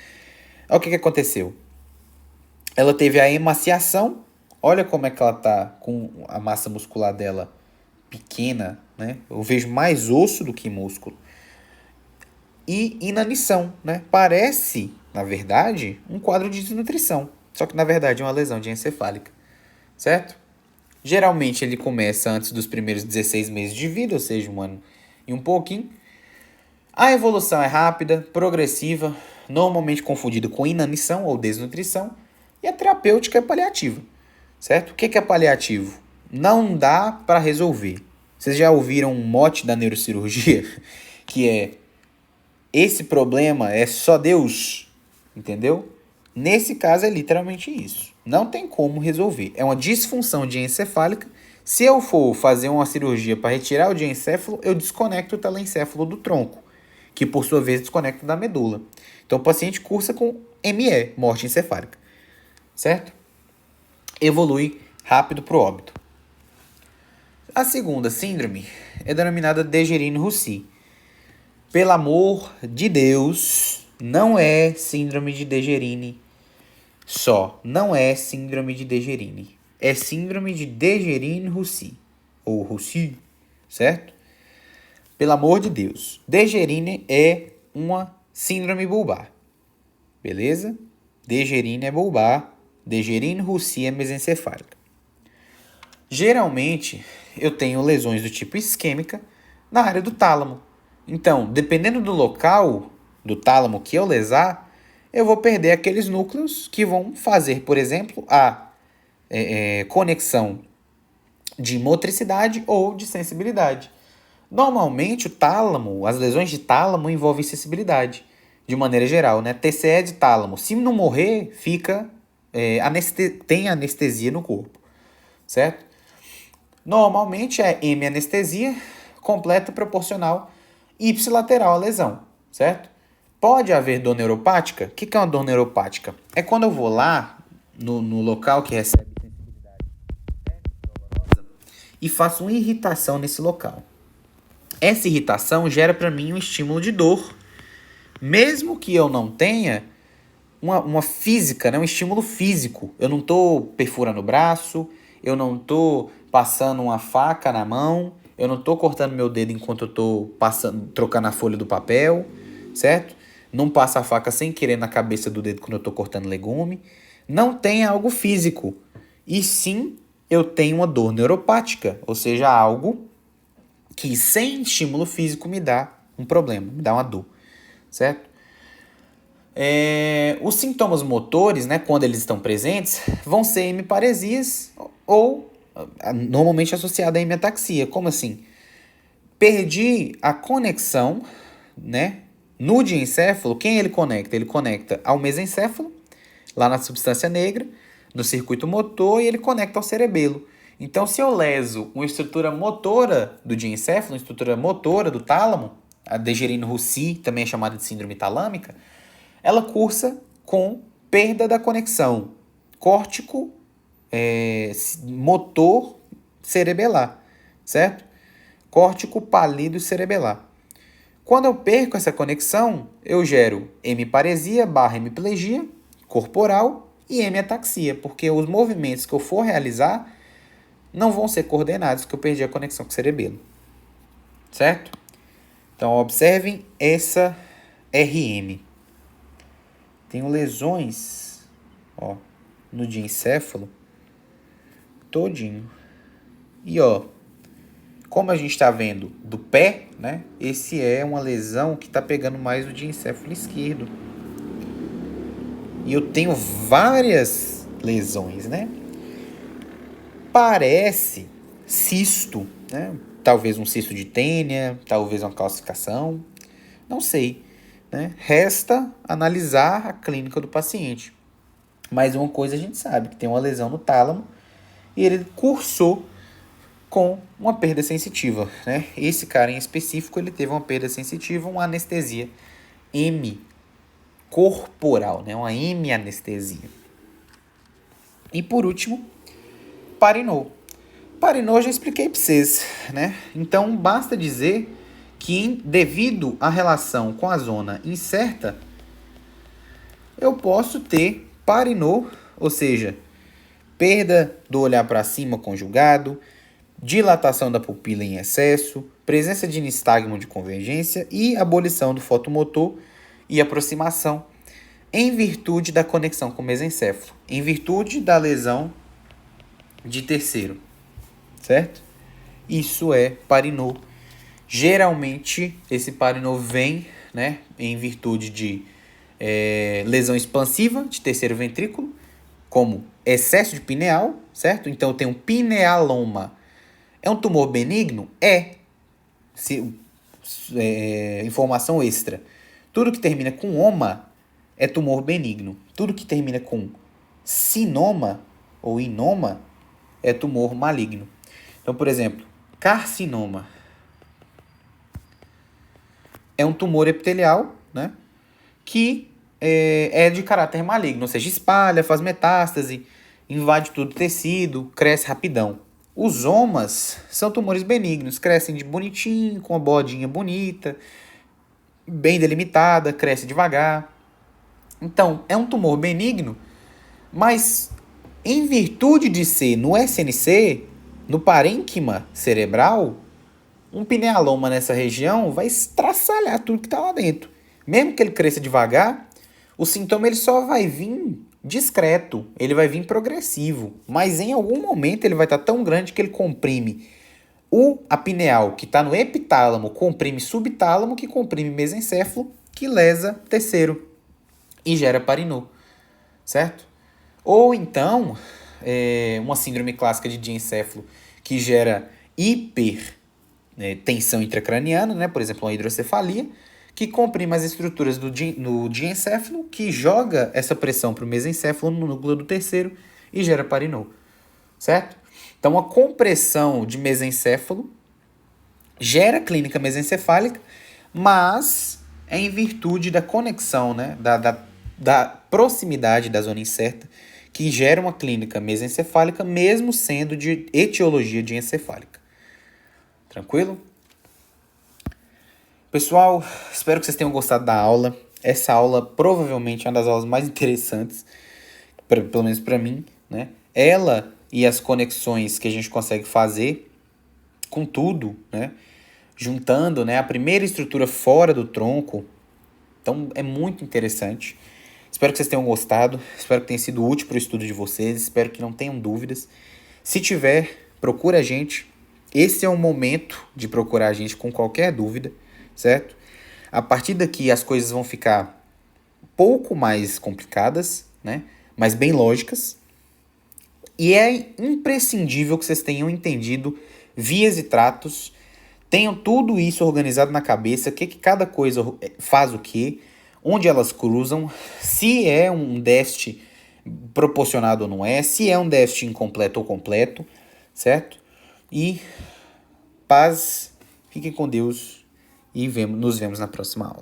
olha o que aconteceu. Ela teve a emaciação. Olha como é que ela tá com a massa muscular dela pequena, né? Eu vejo mais osso do que músculo. E inanição, né? Parece, na verdade, um quadro de desnutrição. Só que, na verdade, é uma lesão diencefálica, certo? Geralmente, ele começa antes dos primeiros 16 meses de vida, ou seja, 1 ano e um pouquinho. A evolução é rápida, progressiva, normalmente confundida com inanição ou desnutrição. E a terapêutica é paliativa, certo? O que é paliativo? Não dá para resolver. Vocês já ouviram um mote da neurocirurgia? Que é: esse problema é só Deus, entendeu? Nesse caso é literalmente isso. Não tem como resolver. É uma disfunção diencefálica. Se eu for fazer uma cirurgia para retirar o diencéfalo, eu desconecto o telencéfalo do tronco, que por sua vez desconecta da medula. Então o paciente cursa com ME, morte encefálica, certo? Evolui rápido para o óbito. A segunda síndrome é denominada Dejerine-Roussy. Pelo amor de Deus, não é síndrome de Dejerine só. Não é síndrome de Dejerine. É síndrome de Dejerine-Roussy. Ou Roussy, certo? Pelo amor de Deus. Dejerine é uma síndrome bulbar. Beleza? Dejerine é bulbar. Dejerine-Roussy é mesencefálica. Geralmente, eu tenho lesões do tipo isquêmica na área do tálamo. Então, dependendo do local do tálamo que eu lesar, eu vou perder aqueles núcleos que vão fazer, por exemplo, a conexão de motricidade ou de sensibilidade. Normalmente, o tálamo, as lesões de tálamo envolvem sensibilidade, de maneira geral, né? TCE de tálamo, se não morrer, fica tem anestesia no corpo, certo? Normalmente é hemianestesia completa proporcional ipsilateral à lesão, certo? Pode haver dor neuropática. O que é uma dor neuropática? É quando eu vou lá no local que recebe sensibilidade dolorosa e faço uma irritação nesse local. Essa irritação gera para mim um estímulo de dor, mesmo que eu não tenha uma física, né, um estímulo físico. Eu não estou perfurando o braço, eu não estou passando uma faca na mão, eu não estou cortando meu dedo enquanto eu estou trocando a folha do papel, certo? Não passo a faca sem querer na cabeça do dedo quando eu estou cortando legume. Não tem algo físico. E sim, eu tenho uma dor neuropática, ou seja, algo que sem estímulo físico me dá um problema, me dá uma dor, certo? Os sintomas motores, né, quando eles estão presentes, vão ser hemiparesias ou normalmente associada à hemiataxia. Como assim? Perdi a conexão, né, no diencéfalo. Quem ele conecta? Ele conecta ao mesencéfalo, lá na substância negra, no circuito motor, e ele conecta ao cerebelo. Então, se eu leso uma estrutura motora do diencéfalo, uma estrutura motora do tálamo, a Dejerine-Roussy, também é chamada de síndrome talâmica, ela cursa com perda da conexão córtico motor cerebelar, certo? Córtico pálido cerebelar. Quando eu perco essa conexão, eu gero hemiparesia / hemiplegia corporal e hemiataxia, porque os movimentos que eu for realizar não vão ser coordenados, porque eu perdi a conexão com o cerebelo. Certo? Então, observem essa RM. Tenho lesões, ó, no diencéfalo todinho. E, ó, como a gente está vendo do pé, né? Esse é uma lesão que está pegando mais o diencéfalo esquerdo. E eu tenho várias lesões, né? Parece cisto, né? Talvez um cisto de tênia, talvez uma calcificação, não sei, né? Resta analisar a clínica do paciente. Mas uma coisa a gente sabe, que tem uma lesão no tálamo e ele cursou com uma perda sensitiva, né? Esse cara em específico, ele teve uma perda sensitiva, uma anestesia hemicorporal, né? Uma hemianestesia. E por último, Parinô. Parinô eu já expliquei para vocês, né? Então basta dizer que devido à relação com a zona incerta, eu posso ter Parinô, ou seja, perda do olhar para cima conjugado, dilatação da pupila em excesso, presença de nistagmo de convergência e abolição do fotomotor e aproximação em virtude da conexão com o mesencéfalo, em virtude da lesão de terceiro, certo? Isso é Parinô. Geralmente, esse Parinô vem, né, em virtude de lesão expansiva de terceiro ventrículo, como excesso de pineal, certo? Então, eu tenho um pinealoma. É um tumor benigno? Informação extra. Tudo que termina com oma é tumor benigno. Tudo que termina com sinoma ou inoma é tumor maligno. Então, por exemplo, carcinoma é um tumor epitelial, né, que é de caráter maligno, ou seja, espalha, faz metástase, invade todo o tecido, cresce rapidão. Os omas são tumores benignos, crescem de bonitinho, com uma bodinha bonita, bem delimitada, cresce devagar. Então, é um tumor benigno, mas em virtude de ser no SNC, no parênquima cerebral, um pinealoma nessa região vai estraçalhar tudo que está lá dentro. Mesmo que ele cresça devagar, o sintoma ele só vai vir discreto, ele vai vir progressivo, mas em algum momento ele vai estar tão grande que ele comprime a pineal que está no epitálamo, comprime subtálamo, que comprime mesencéfalo, que lesa terceiro e gera Parinô, certo? Ou então, uma síndrome clássica de diencéfalo que gera hipertensão intracraniana, né? Por exemplo, uma hidrocefalia, que comprime as estruturas no diencéfalo, que joga essa pressão para o mesencéfalo no núcleo do terceiro e gera Parinô, certo? Então, a compressão de mesencéfalo gera clínica mesencefálica, mas é em virtude da conexão, né? Da proximidade da zona incerta, que gera uma clínica mesencefálica, mesmo sendo de etiologia diencefálica. Tranquilo? Pessoal, espero que vocês tenham gostado da aula. Essa aula provavelmente é uma das aulas mais interessantes, pelo menos para mim, né? Ela e as conexões que a gente consegue fazer com tudo, né? Juntando, né, a primeira estrutura fora do tronco. Então, é muito interessante. Espero que vocês tenham gostado. Espero que tenha sido útil para o estudo de vocês. Espero que não tenham dúvidas. Se tiver, procura a gente. Esse é o momento de procurar a gente com qualquer dúvida, certo? A partir daqui as coisas vão ficar um pouco mais complicadas, né? Mas bem lógicas. E é imprescindível que vocês tenham entendido vias e tratos, tenham tudo isso organizado na cabeça, o que cada coisa faz o quê, onde elas cruzam, se é um déficit proporcionado ou não é, se é um déficit incompleto ou completo, certo? E paz, fiquem com Deus e nos vemos na próxima aula.